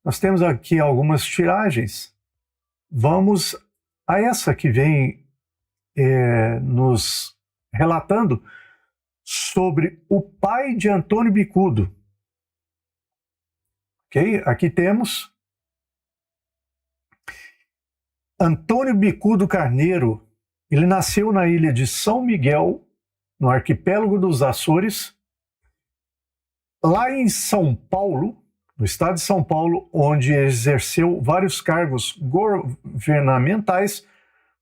Nós temos aqui algumas tiragens. Vamos a essa que vem nos relatando sobre o pai de Antônio Bicudo. Ok? Aqui temos Antônio Bicudo Carneiro. Ele nasceu na ilha de São Miguel, no arquipélago dos Açores, lá em São Paulo, no estado de São Paulo, onde exerceu vários cargos governamentais,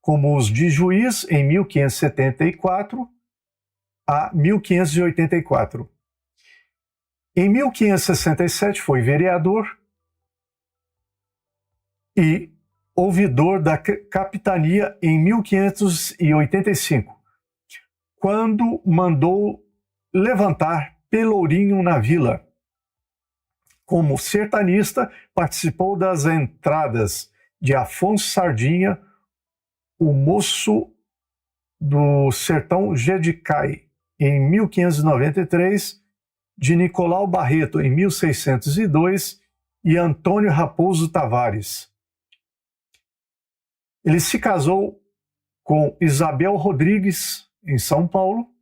como os de juiz em 1574 a 1584. Em 1567 foi vereador e ouvidor da capitania em 1585, quando mandou levantar pelourinho na vila. Como sertanista, participou das entradas de Afonso Sardinha, o moço do sertão Gedicai, em 1593, de Nicolau Barreto, em 1602, e Antônio Raposo Tavares. Ele se casou com Isabel Rodrigues, em São Paulo,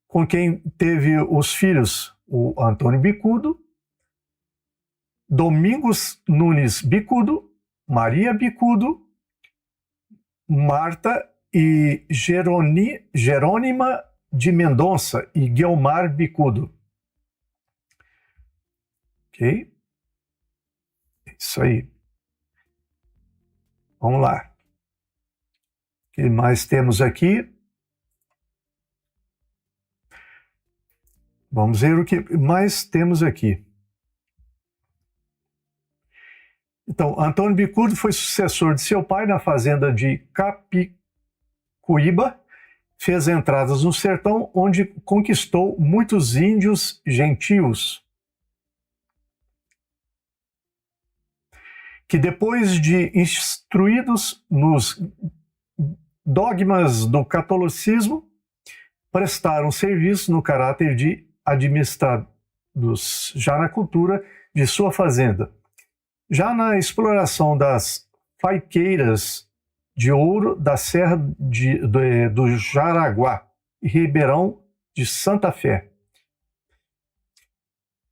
com quem teve os filhos o Antônio Bicudo, Domingos Nunes Bicudo, Maria Bicudo, Marta e Jerônima de Mendonça e Guilmar Bicudo. Ok? Isso aí. Vamos lá. O que mais temos aqui? Vamos ver o que mais temos aqui. Então, Antônio Bicudo foi sucessor de seu pai na fazenda de Capicuíba, fez entradas no sertão, onde conquistou muitos índios gentios, que depois de instruídos nos dogmas do catolicismo, prestaram serviço no caráter de administrados, já na cultura de sua fazenda. Já na exploração das faiqueiras de ouro da Serra do Jaraguá e Ribeirão de Santa Fé.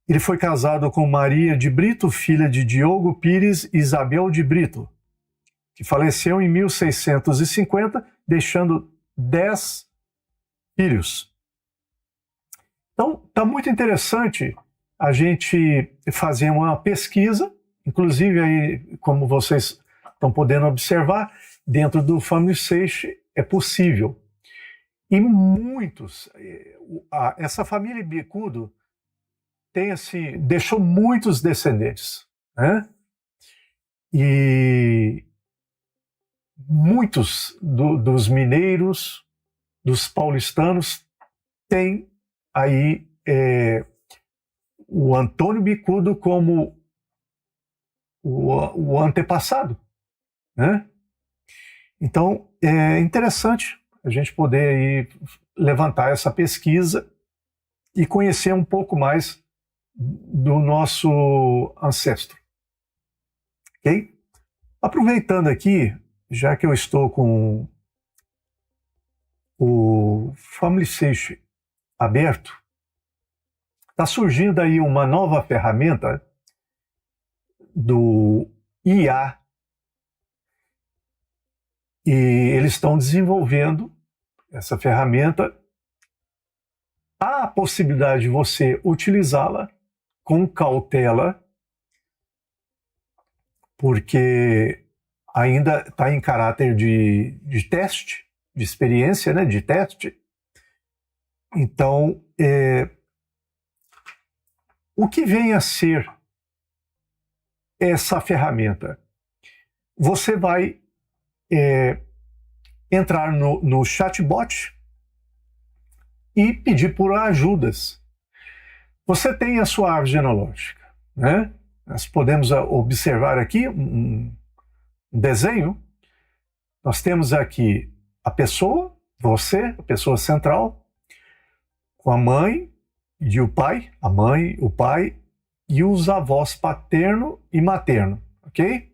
Ele foi casado com Maria de Brito, filha de Diogo Pires e Isabel de Brito, que faleceu em 1650, deixando 10 filhos. Então, está muito interessante a gente fazer uma pesquisa, inclusive aí, como vocês estão podendo observar, dentro do Family Sage é possível. E muitos, essa família Bicudo deixou muitos descendentes, né? E muitos dos mineiros, dos paulistanos, têm aí o Antônio Bicudo como o antepassado, né? Então, é interessante a gente poder aí levantar essa pesquisa e conhecer um pouco mais do nosso ancestro. Ok? Aproveitando aqui, já que eu estou com o Family Sage aberto, está surgindo aí uma nova ferramenta do IA, e eles estão desenvolvendo essa ferramenta. Há a possibilidade de você utilizá-la com cautela, porque ainda está em caráter de teste, de experiência, né, de teste. Então, o que vem a ser essa ferramenta? Você vai entrar no chatbot e pedir por ajudas. Você tem a sua árvore genealógica, né? Nós podemos observar aqui um desenho. Nós temos aqui a pessoa, você, a pessoa central, com a mãe e o pai, a mãe, o pai e os avós paterno e materno, ok?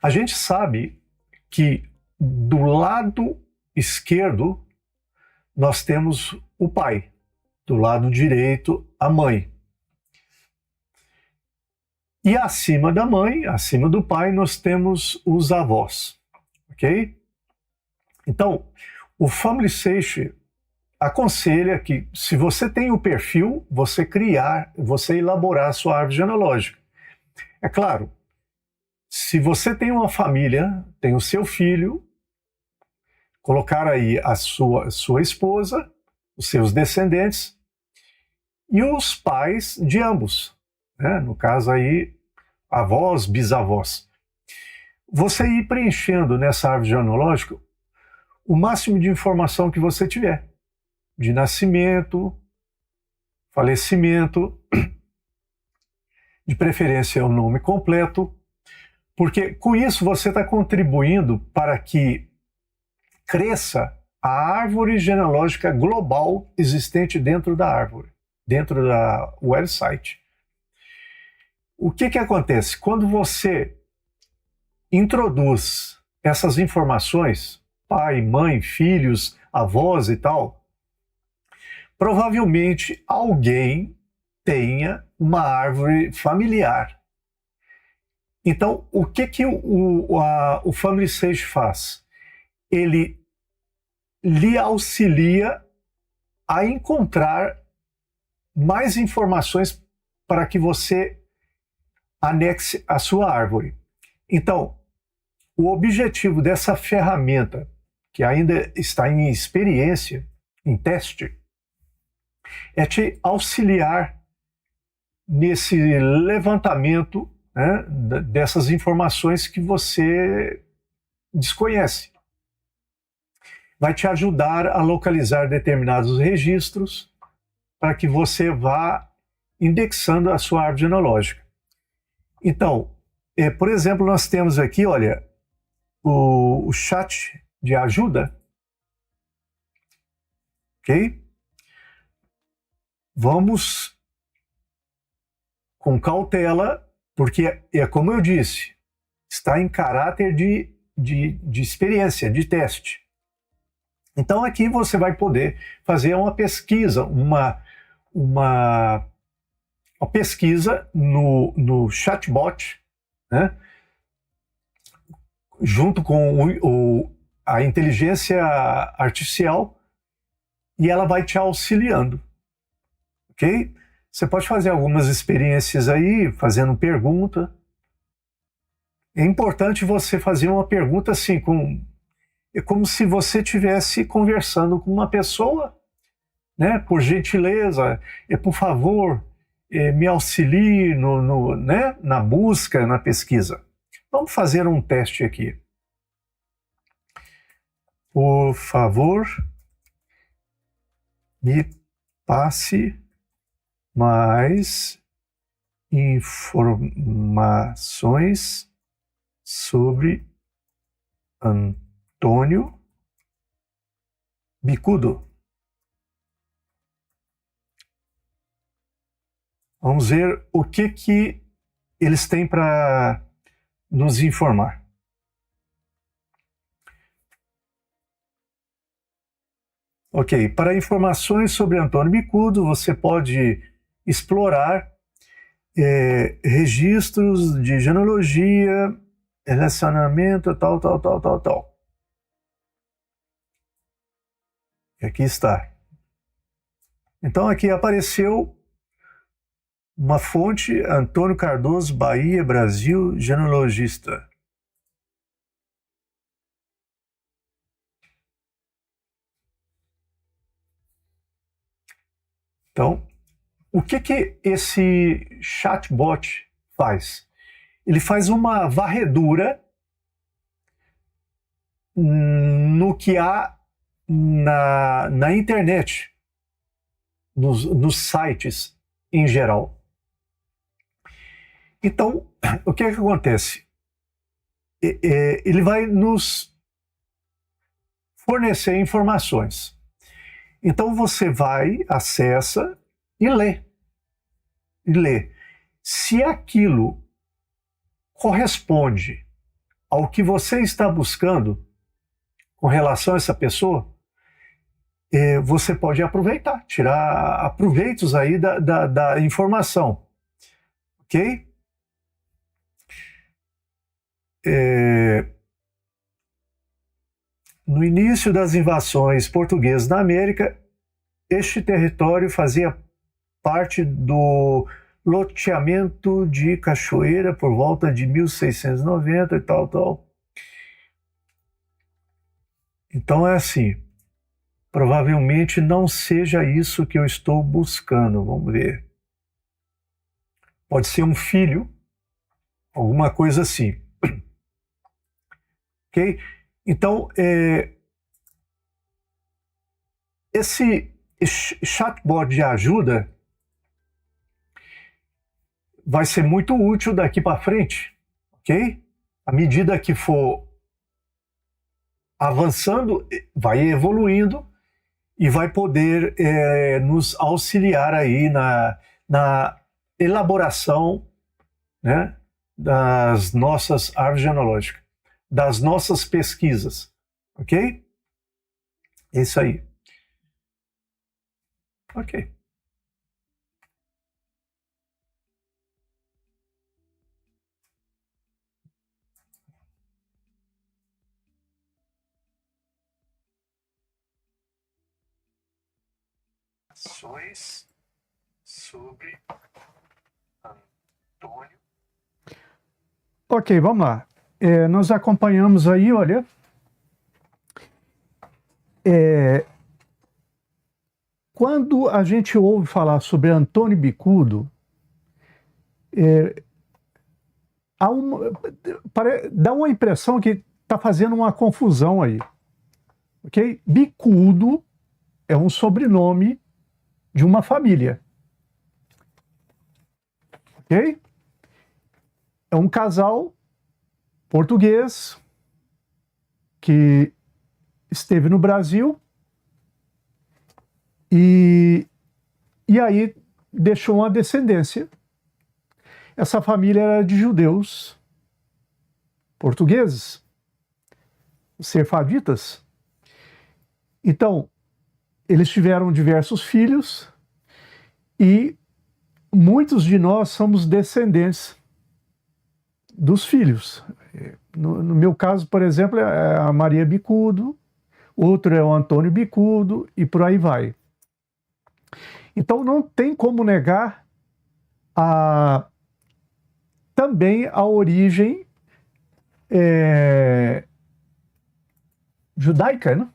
A gente sabe que do lado esquerdo nós temos o pai, do lado direito a mãe. E acima da mãe, acima do pai, nós temos os avós, ok? Então, o Family Sage aconselha que, se você tem o perfil, você elaborar a sua árvore genealógica. É claro, se você tem uma família, tem o seu filho, colocar aí a sua esposa, os seus descendentes e os pais de ambos, né? No caso aí, avós, bisavós. Você ir preenchendo nessa árvore genealógica o máximo de informação que você tiver, de nascimento, falecimento, de preferência o nome completo, porque com isso você está contribuindo para que cresça a árvore genealógica global existente dentro da árvore, dentro da website. O que acontece? Quando você introduz essas informações, pai, mãe, filhos, avós e tal, provavelmente alguém tenha uma árvore familiar. Então, o que o Family Sage faz? Ele lhe auxilia a encontrar mais informações para que você anexe a sua árvore. Então, o objetivo dessa ferramenta, que ainda está em experiência, em teste, é te auxiliar nesse levantamento, né, dessas informações que você desconhece. Vai te ajudar a localizar determinados registros para que você vá indexando a sua árvore genealógica. Então, por exemplo, nós temos aqui, olha, o chat de ajuda, ok? Vamos com cautela, porque é como eu disse, está em caráter de experiência, de teste. Então aqui você vai poder fazer uma pesquisa, uma pesquisa no chatbot, né? Junto com a inteligência artificial, e ela vai te auxiliando, ok? Você pode fazer algumas experiências aí, fazendo pergunta. É importante você fazer uma pergunta assim, é como se você estivesse conversando com uma pessoa, né? Por gentileza, por favor, me auxilie né? Na busca, na pesquisa. Vamos fazer um teste aqui. Por favor, me passe mais informações sobre Antônio Bicudo. Vamos ver o que eles têm para nos informar. Ok, para informações sobre Antônio Bicudo, você pode explorar registros de genealogia, relacionamento, tal. E aqui está. Então aqui apareceu uma fonte, Antônio Cardoso, Bahia, Brasil, genealogista. Então, o que esse chatbot faz? Ele faz uma varredura no que há na internet, nos sites em geral. Então, o que acontece? Ele vai nos fornecer informações. Então você vai, acessa e lê. Se aquilo corresponde ao que você está buscando com relação a essa pessoa, você pode aproveitar, tirar aproveitos aí da informação. Ok? No início das invasões portuguesas na América, este território fazia parte do loteamento de Cachoeira por volta de 1690 e tal. Então é assim, provavelmente não seja isso que eu estou buscando, vamos ver. Pode ser um filho, alguma coisa assim. Ok? Então, esse chatbot de ajuda vai ser muito útil daqui para frente, ok? À medida que for avançando, vai evoluindo e vai poder nos auxiliar aí na elaboração, né, das nossas árvores genealógicas, das nossas pesquisas, ok? É isso aí. Ok. Ações sobre Antônio. Ok, vamos lá. Nós acompanhamos aí, olha. Quando a gente ouve falar sobre Antônio Bicudo, dá uma impressão que está fazendo uma confusão aí. Ok? Bicudo é um sobrenome de uma família. Ok? É um casal português que esteve no Brasil e aí deixou uma descendência. Essa família era de judeus portugueses, os sefarditas. Então, eles tiveram diversos filhos e muitos de nós somos descendentes dos filhos. No meu caso, por exemplo, é a Maria Bicudo, outro é o Antônio Bicudo e por aí vai. Então não tem como negar também a origem judaica, né?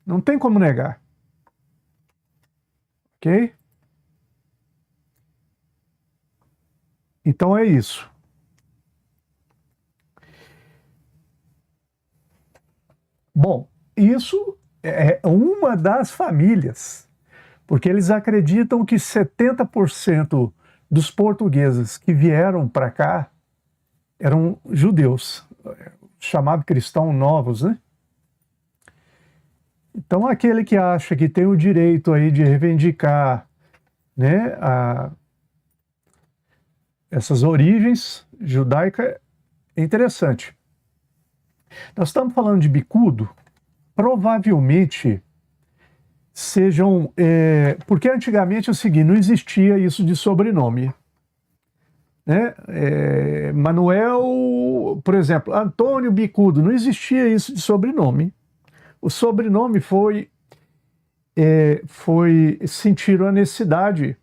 Não tem como negar. Ok? Então é isso. Bom, isso é uma das famílias, porque eles acreditam que 70% dos portugueses que vieram para cá eram judeus, chamados cristãos novos, né? Então aquele que acha que tem o direito aí de reivindicar, né, essas origens judaicas é interessante. Nós estamos falando de bicudo, provavelmente sejam... porque antigamente é o seguinte, não existia isso de sobrenome. Né? Manuel, por exemplo, Antônio Bicudo, não existia isso de sobrenome. O sobrenome sentiram a necessidade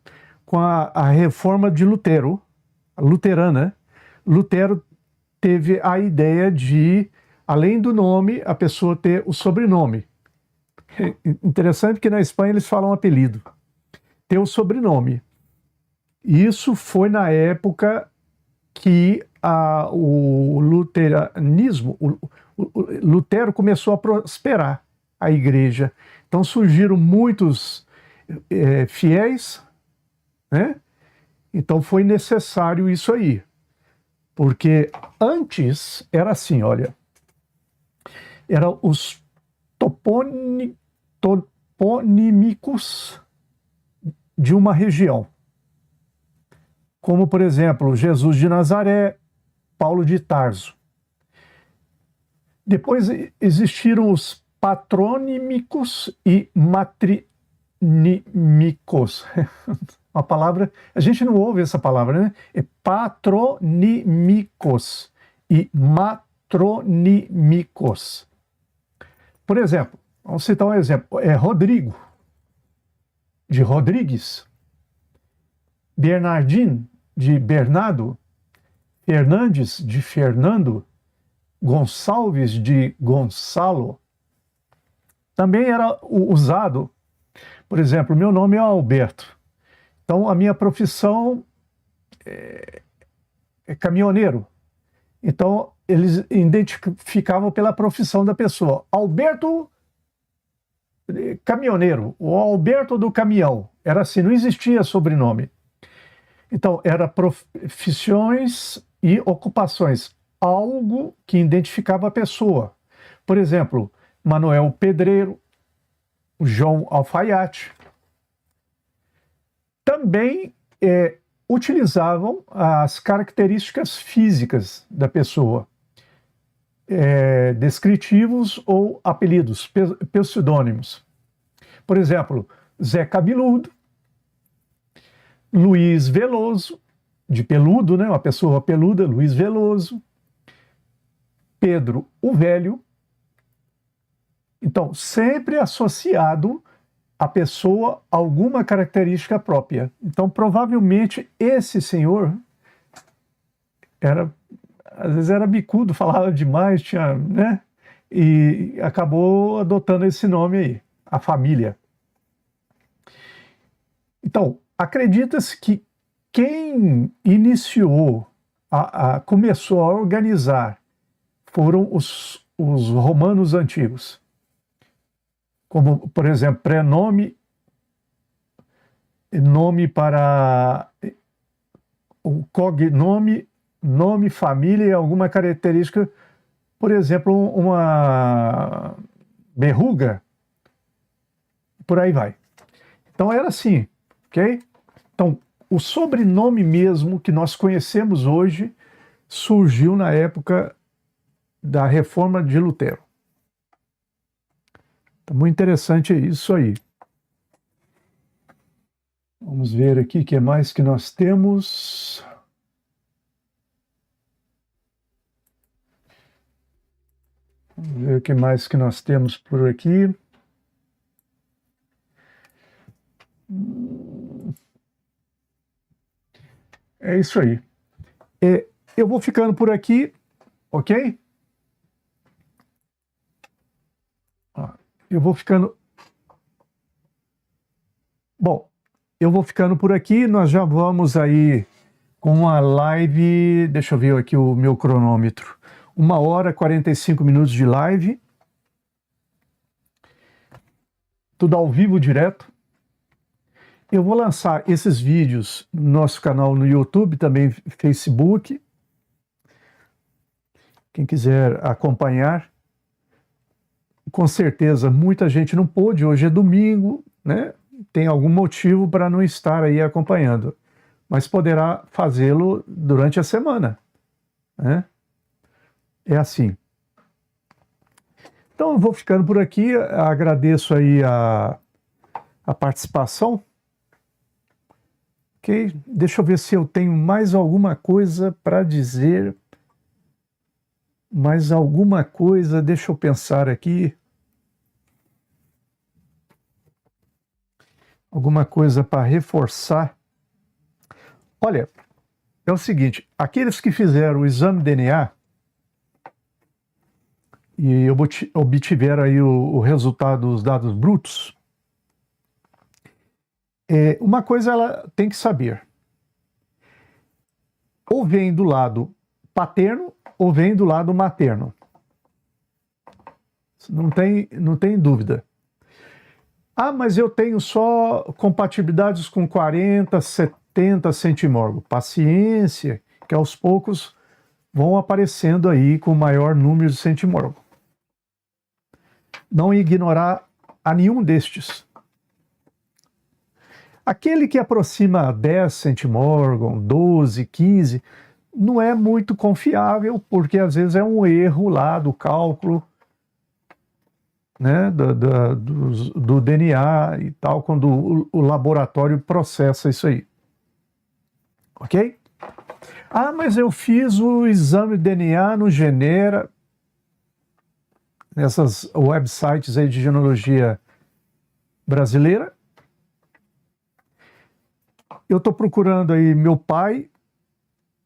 com a reforma de Lutero, a luterana. Lutero teve a ideia de, além do nome, a pessoa ter o sobrenome. Interessante que na Espanha eles falam apelido. Ter o sobrenome. Isso foi na época que o luteranismo, o Lutero começou a prosperar, a igreja. Então surgiram muitos fiéis, né? Então foi necessário isso aí. Porque antes era assim, olha, eram os toponímicos de uma região. Como, por exemplo, Jesus de Nazaré, Paulo de Tarso. Depois existiram os patronímicos e matrinímicos. Uma palavra, a gente não ouve essa palavra, né? É patronímicos e matronímicos. Por exemplo, vamos citar um exemplo, Rodrigo, de Rodrigues, Bernardino, de Bernardo, Fernandes, de Fernando, Gonçalves, de Gonçalo. Também era usado, por exemplo, meu nome é Alberto, então a minha profissão é caminhoneiro. Então eles identificavam pela profissão da pessoa. Alberto caminhoneiro, o Alberto do caminhão. Era assim, não existia sobrenome. Então, era profissões e ocupações, algo que identificava a pessoa. Por exemplo, Manuel Pedreiro, João Alfaiate. Também utilizavam as características físicas da pessoa, descritivos ou apelidos, pseudônimos. Por exemplo, Zé Cabeludo, Luiz Veloso, de peludo, né? Uma pessoa peluda, Luiz Veloso, Pedro o Velho. Então, sempre associado à pessoa alguma característica própria. Então, provavelmente, esse senhor às vezes era bicudo, falava demais, tinha, né? E acabou adotando esse nome aí, a família. Então, acredita-se que quem iniciou, começou a organizar, foram os romanos antigos. Como, por exemplo, prenome, nome para o cognome, nome, família e alguma característica, por exemplo, uma verruga, por aí vai. Então era assim, ok? Então, o sobrenome mesmo que nós conhecemos hoje surgiu na época da reforma de Lutero. Tá muito interessante isso aí. Vamos ver aqui o que mais que nós temos. Vamos ver o que mais que nós temos por aqui. É isso aí. Eu vou ficando por aqui, ok? Eu vou ficando... Bom, eu vou ficando por aqui. Nós já vamos aí com a live... Deixa eu ver aqui o meu cronômetro. 1h e 45 minutos de live. Tudo ao vivo, direto. Eu vou lançar esses vídeos no nosso canal no YouTube, também Facebook. Quem quiser acompanhar. Com certeza, muita gente não pôde. Hoje é domingo, né? Tem algum motivo para não estar aí acompanhando. Mas poderá fazê-lo durante a semana, né? É assim. Então, eu vou ficando por aqui. Agradeço aí a participação. Ok? Deixa eu ver se eu tenho mais alguma coisa para dizer. Mais alguma coisa, deixa eu pensar aqui. Alguma coisa para reforçar. Olha, é o seguinte, aqueles que fizeram o exame DNA e obtiveram aí o resultado dos dados brutos, uma coisa ela tem que saber. Ou vem do lado paterno ou vem do lado materno. Não tem dúvida. Ah, mas eu tenho só compatibilidades com 40, 70 centimorgo. Paciência, que aos poucos vão aparecendo aí com maior número de centimorgo. Não ignorar a nenhum destes. Aquele que aproxima 10 centimorgon, 12, 15, não é muito confiável, porque às vezes é um erro lá do cálculo, né, do DNA e tal, quando o laboratório processa isso aí. Ok? Ah, mas eu fiz o exame de DNA no Genera, nessas websites aí de genealogia brasileira. Eu estou procurando aí meu pai,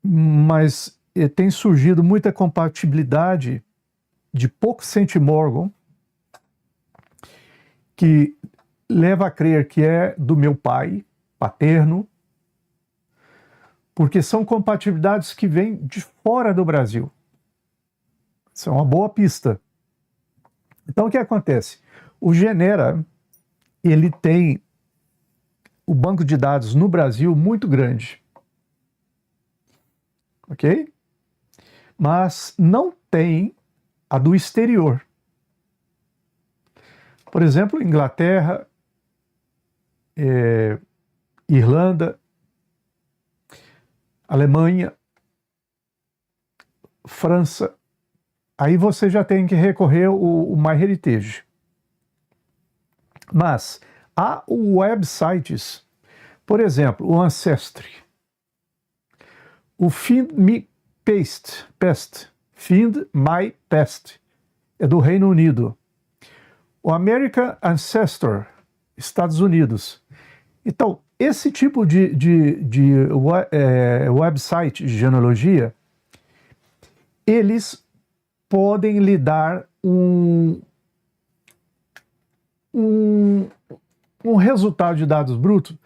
mas tem surgido muita compatibilidade de pouco centimorgon, que leva a crer que é do meu pai paterno, porque são compatibilidades que vêm de fora do Brasil. Isso é uma boa pista. Então, o que acontece? O Genera, ele tem o banco de dados no Brasil muito grande. Ok? Mas não tem a do exterior. Por exemplo, Inglaterra, Irlanda, Alemanha, França. Aí você já tem que recorrer ao MyHeritage. Mas há websites, por exemplo, o Ancestry, o Find My Past, Find My Past, é do Reino Unido. O American Ancestor, Estados Unidos. Então, esse tipo de website de genealogia, eles podem lhe dar um resultado de dados brutos,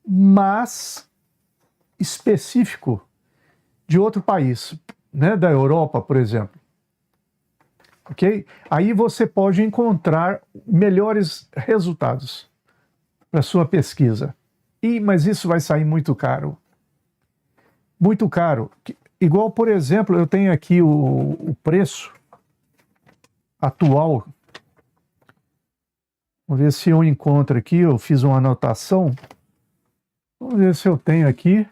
mas específico de outro país, né, da Europa, por exemplo. Ok? Aí você pode encontrar melhores resultados para sua pesquisa. Mas isso vai sair muito caro. Muito caro. Igual, por exemplo, eu tenho aqui o preço atual. Vamos ver se eu encontro aqui. Eu fiz uma anotação. Vamos ver se eu tenho aqui.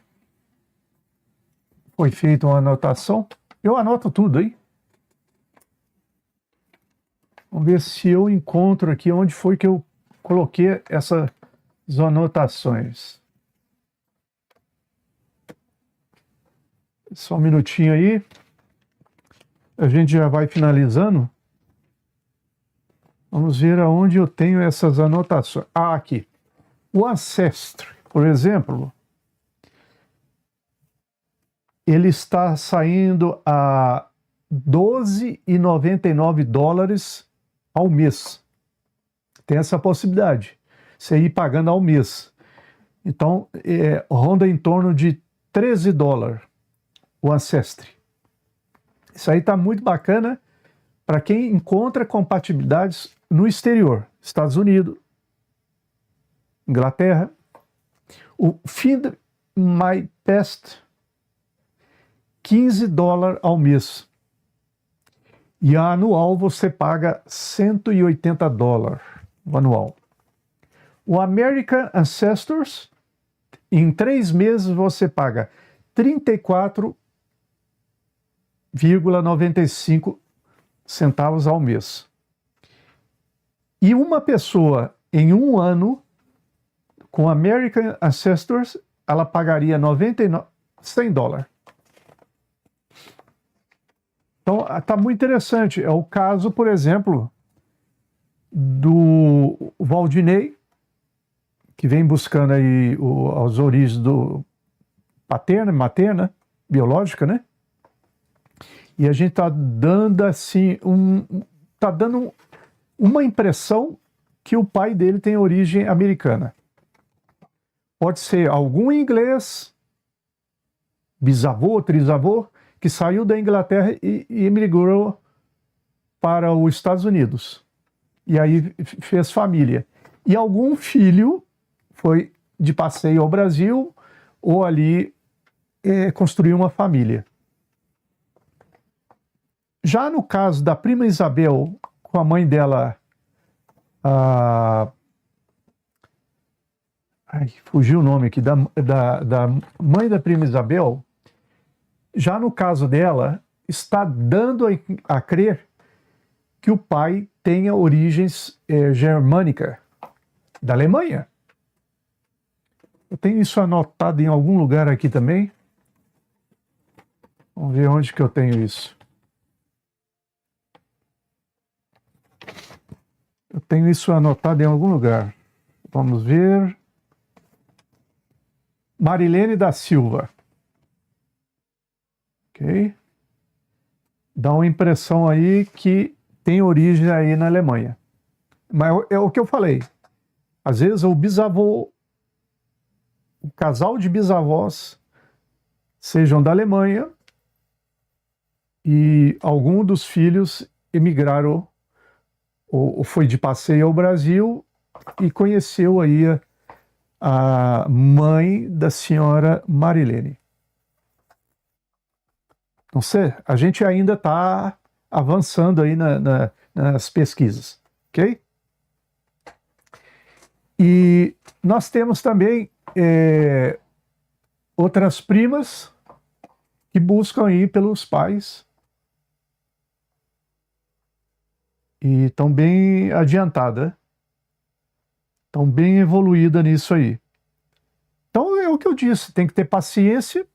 Foi feita uma anotação. Eu anoto tudo, hein? Vamos ver se eu encontro aqui onde foi que eu coloquei essas anotações. Só um minutinho aí. A gente já vai finalizando. Vamos ver aonde eu tenho essas anotações. Ah, aqui. O Ancestry, por exemplo, ele está saindo a $12,99 ao mês. Tem essa possibilidade. Você ir pagando ao mês. Então, ronda em torno de $13 o Ancestry. Isso aí está muito bacana para quem encontra compatibilidades no exterior. Estados Unidos, Inglaterra. O Find My Past, $15 ao mês. E a anual você paga $180 o anual. O American Ancestors, em 3 meses você paga $34,95 ao mês. E uma pessoa em um ano com American Ancestors, ela pagaria $100. Então, está muito interessante. É o caso, por exemplo, do Valdinei, que vem buscando aí as origens do paterna, materna, biológica, né? E a gente está dando assim, tá dando uma impressão que o pai dele tem origem americana. Pode ser algum inglês, bisavô, trisavô, que saiu da Inglaterra e emigrou para os Estados Unidos. E aí fez família. E algum filho foi de passeio ao Brasil ou ali construiu uma família. Já no caso da prima Isabel, com a mãe dela, fugiu o nome aqui, da mãe da prima Isabel, já no caso dela, está dando a crer que o pai tenha origens germânica, da Alemanha. Eu tenho isso anotado em algum lugar aqui também. Vamos ver onde que eu tenho isso. Eu tenho isso anotado em algum lugar. Vamos ver. Marilene da Silva. Ok? Dá uma impressão aí que tem origem aí na Alemanha. Mas é o que eu falei. Às vezes o bisavô, o casal de bisavós sejam da Alemanha e algum dos filhos emigraram ou foi de passeio ao Brasil e conheceu aí a mãe da senhora Marilene. Não sei, a gente ainda está avançando aí nas pesquisas, ok? E nós temos também outras primas que buscam ir pelos pais e estão bem adiantadas, estão bem evoluídas nisso aí. Então é o que eu disse, tem que ter paciência,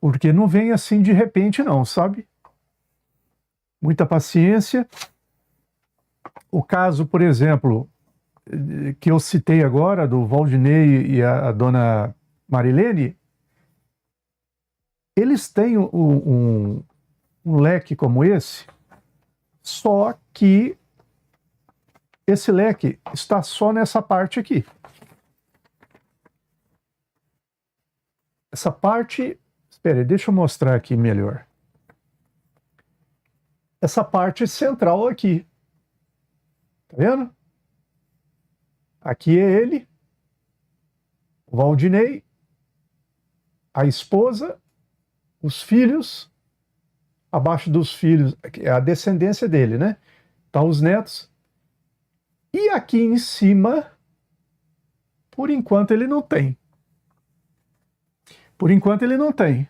porque não vem assim de repente não, sabe? Muita paciência. O caso, por exemplo, que eu citei agora, do Valdinei e a dona Marilene, eles têm um leque como esse, só que esse leque está só nessa parte aqui. Essa parte... Espera aí, deixa eu mostrar aqui melhor. Essa parte central aqui. Tá vendo? Aqui é ele, o Valdinei, a esposa, os filhos, abaixo dos filhos, é a descendência dele, né? Tá os netos. E aqui em cima, por enquanto ele não tem. Por enquanto ele não tem,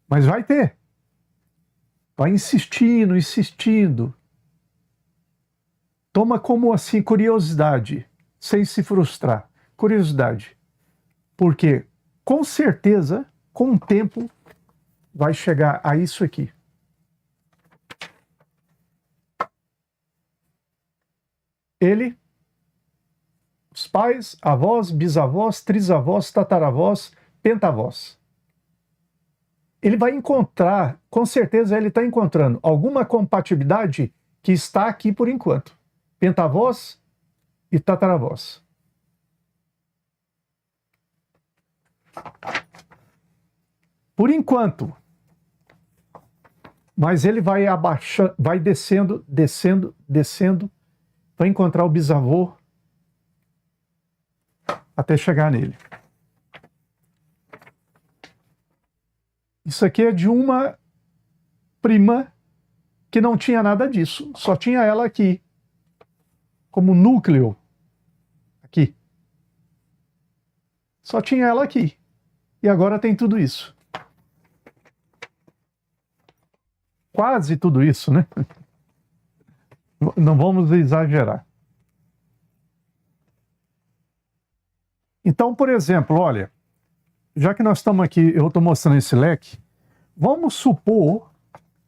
mas vai ter. Vai insistindo, insistindo. Toma como assim curiosidade, sem se frustrar. Curiosidade. Porque, com certeza, com o tempo, vai chegar a isso aqui. Ele, os pais, avós, bisavós, trisavós, tataravós, pentavós. Ele vai encontrar, com certeza ele está encontrando alguma compatibilidade que está aqui por enquanto. Pentavós e tataravós. Por enquanto. Mas ele vai abaixando, vai descendo, descendo, descendo, vai encontrar o bisavô até chegar nele. Isso aqui é de uma prima que não tinha nada disso, só tinha ela aqui, como núcleo, aqui. Só tinha ela aqui. E agora tem tudo isso. Quase tudo isso, né? Não vamos exagerar. Então, por exemplo, olha, já que nós estamos aqui, eu estou mostrando esse leque, vamos supor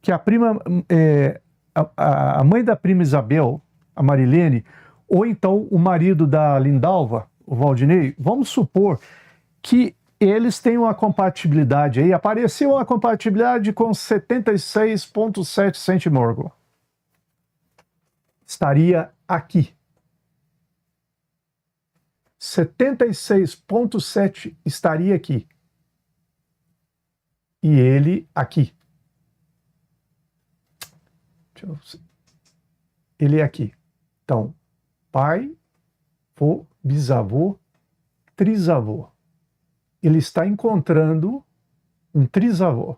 que a prima, a mãe da prima Isabel, a Marilene, ou então o marido da Lindalva, o Valdinei, vamos supor que eles têm uma compatibilidade aí, apareceu uma compatibilidade com 76,7 centimorgel. Estaria aqui. 76,7 estaria aqui. E ele aqui. Ele é aqui. Então, pai, vô, bisavô, trisavô. Ele está encontrando um trisavô.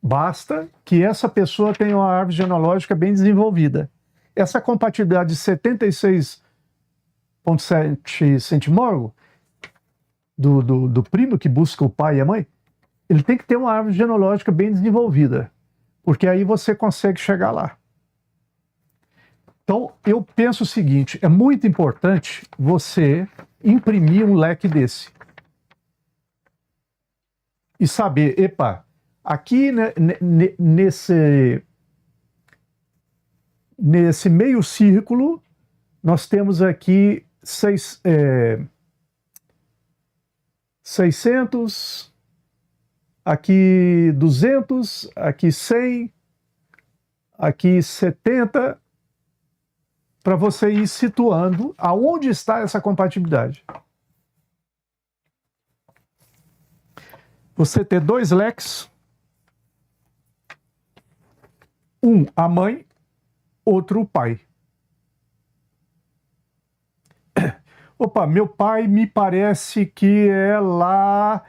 Basta que essa pessoa tenha uma árvore genealógica bem desenvolvida. Essa compatibilidade de 76,7 centimorgel do primo que busca o pai e a mãe, ele tem que ter uma árvore genealógica bem desenvolvida, porque aí você consegue chegar lá. Então, eu penso o seguinte, é muito importante você imprimir um leque desse. E saber, epa, aqui nesse meio círculo, nós temos aqui 600, aqui 200, aqui 100, aqui 70, para você ir situando aonde está essa compatibilidade. Você ter dois leques, um a mãe, outro o pai. Opa, meu pai me parece que é lá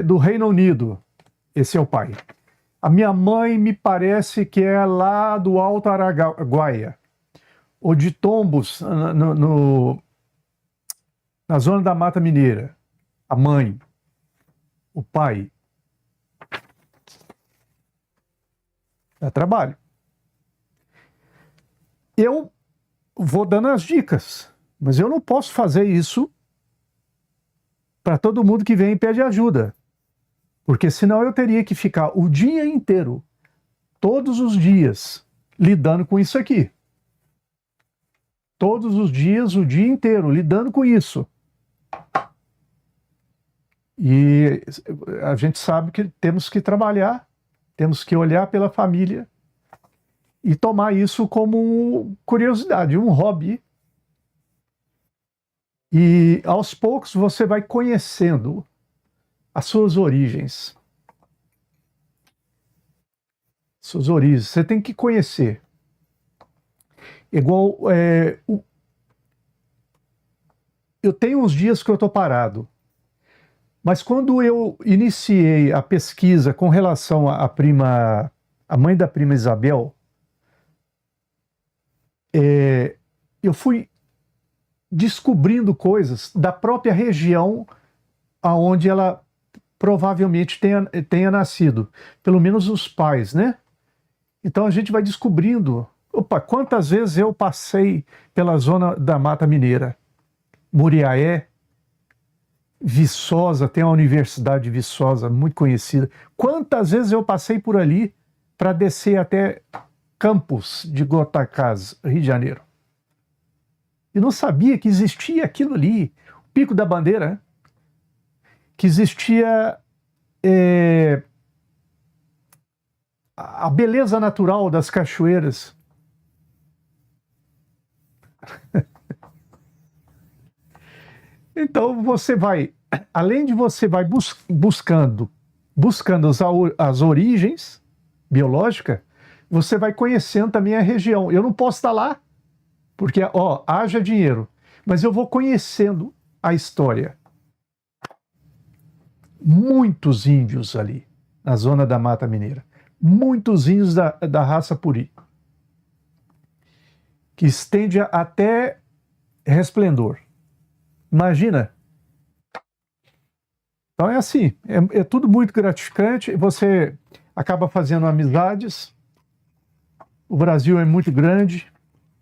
do Reino Unido. Esse é o pai. A minha mãe me parece que é lá do Alto Araguaia, ou de Tombos, na zona da Mata Mineira. A mãe, o pai. É trabalho. Eu vou dando as dicas, mas eu não posso fazer isso para todo mundo que vem e pede ajuda, porque senão eu teria que ficar o dia inteiro, todos os dias, lidando com isso aqui. Todos os dias, o dia inteiro, lidando com isso. E a gente sabe que temos que trabalhar, temos que olhar pela família e tomar isso como curiosidade, um hobby. E aos poucos você vai conhecendo as suas origens. Suas origens, você tem que conhecer. Igual, eu tenho uns dias que eu estou parado, mas quando eu iniciei a pesquisa com relação à a mãe da prima Isabel, eu fui descobrindo coisas da própria região aonde ela provavelmente tenha nascido. Pelo menos os pais, né? Então a gente vai descobrindo. Opa, quantas vezes eu passei pela zona da Mata Mineira? Muriaé, Viçosa, tem a Universidade de Viçosa, muito conhecida. Quantas vezes eu passei por ali para descer até Campos de Goytacazes, Rio de Janeiro? E não sabia que existia aquilo ali, o Pico da Bandeira, né? Que existia a beleza natural das cachoeiras. Então você vai, além de você vai buscando as origens biológicas, você vai conhecendo também a região. Eu não posso estar lá, porque, haja dinheiro, mas eu vou conhecendo a história. Muitos índios ali, na zona da Mata Mineira. Muitos índios da raça Puri, que estende até Resplendor. Imagina. Então é assim, é tudo muito gratificante, você acaba fazendo amizades, o Brasil é muito grande,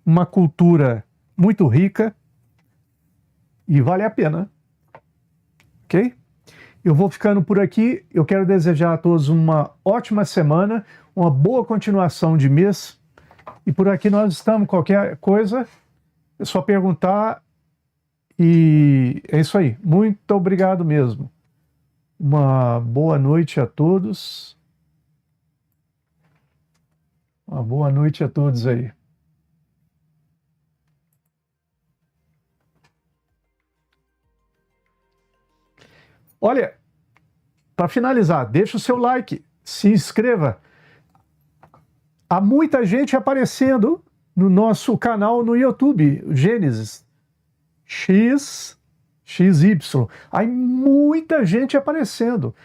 uma cultura muito rica e vale a pena, ok? Eu vou ficando por aqui, eu quero desejar a todos uma ótima semana, uma boa continuação de mês, e por aqui nós estamos, qualquer coisa, é só perguntar. E é isso aí. Muito obrigado mesmo. Uma boa noite a todos. Uma boa noite a todos aí. Olha, para finalizar, deixa o seu like, se inscreva. Há muita gente aparecendo no nosso canal no YouTube, Gênesis. XY. Aí muita gente aparecendo.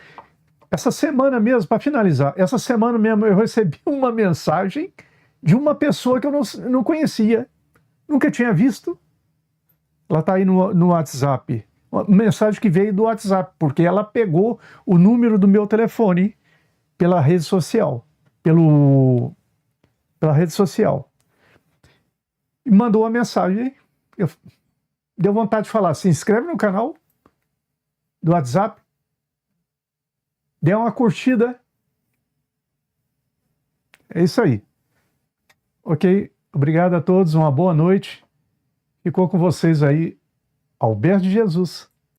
Essa semana mesmo, para finalizar, essa semana mesmo eu recebi uma mensagem de uma pessoa que eu não conhecia, nunca tinha visto. Ela está aí no WhatsApp. Uma mensagem que veio do WhatsApp, porque ela pegou o número do meu telefone pela rede social. Pela rede social. E mandou uma mensagem. Deu vontade de falar, se inscreve no canal do WhatsApp, dê uma curtida. É isso aí. Ok? Obrigado a todos, uma boa noite. Ficou com vocês aí, Alberto de Jesus.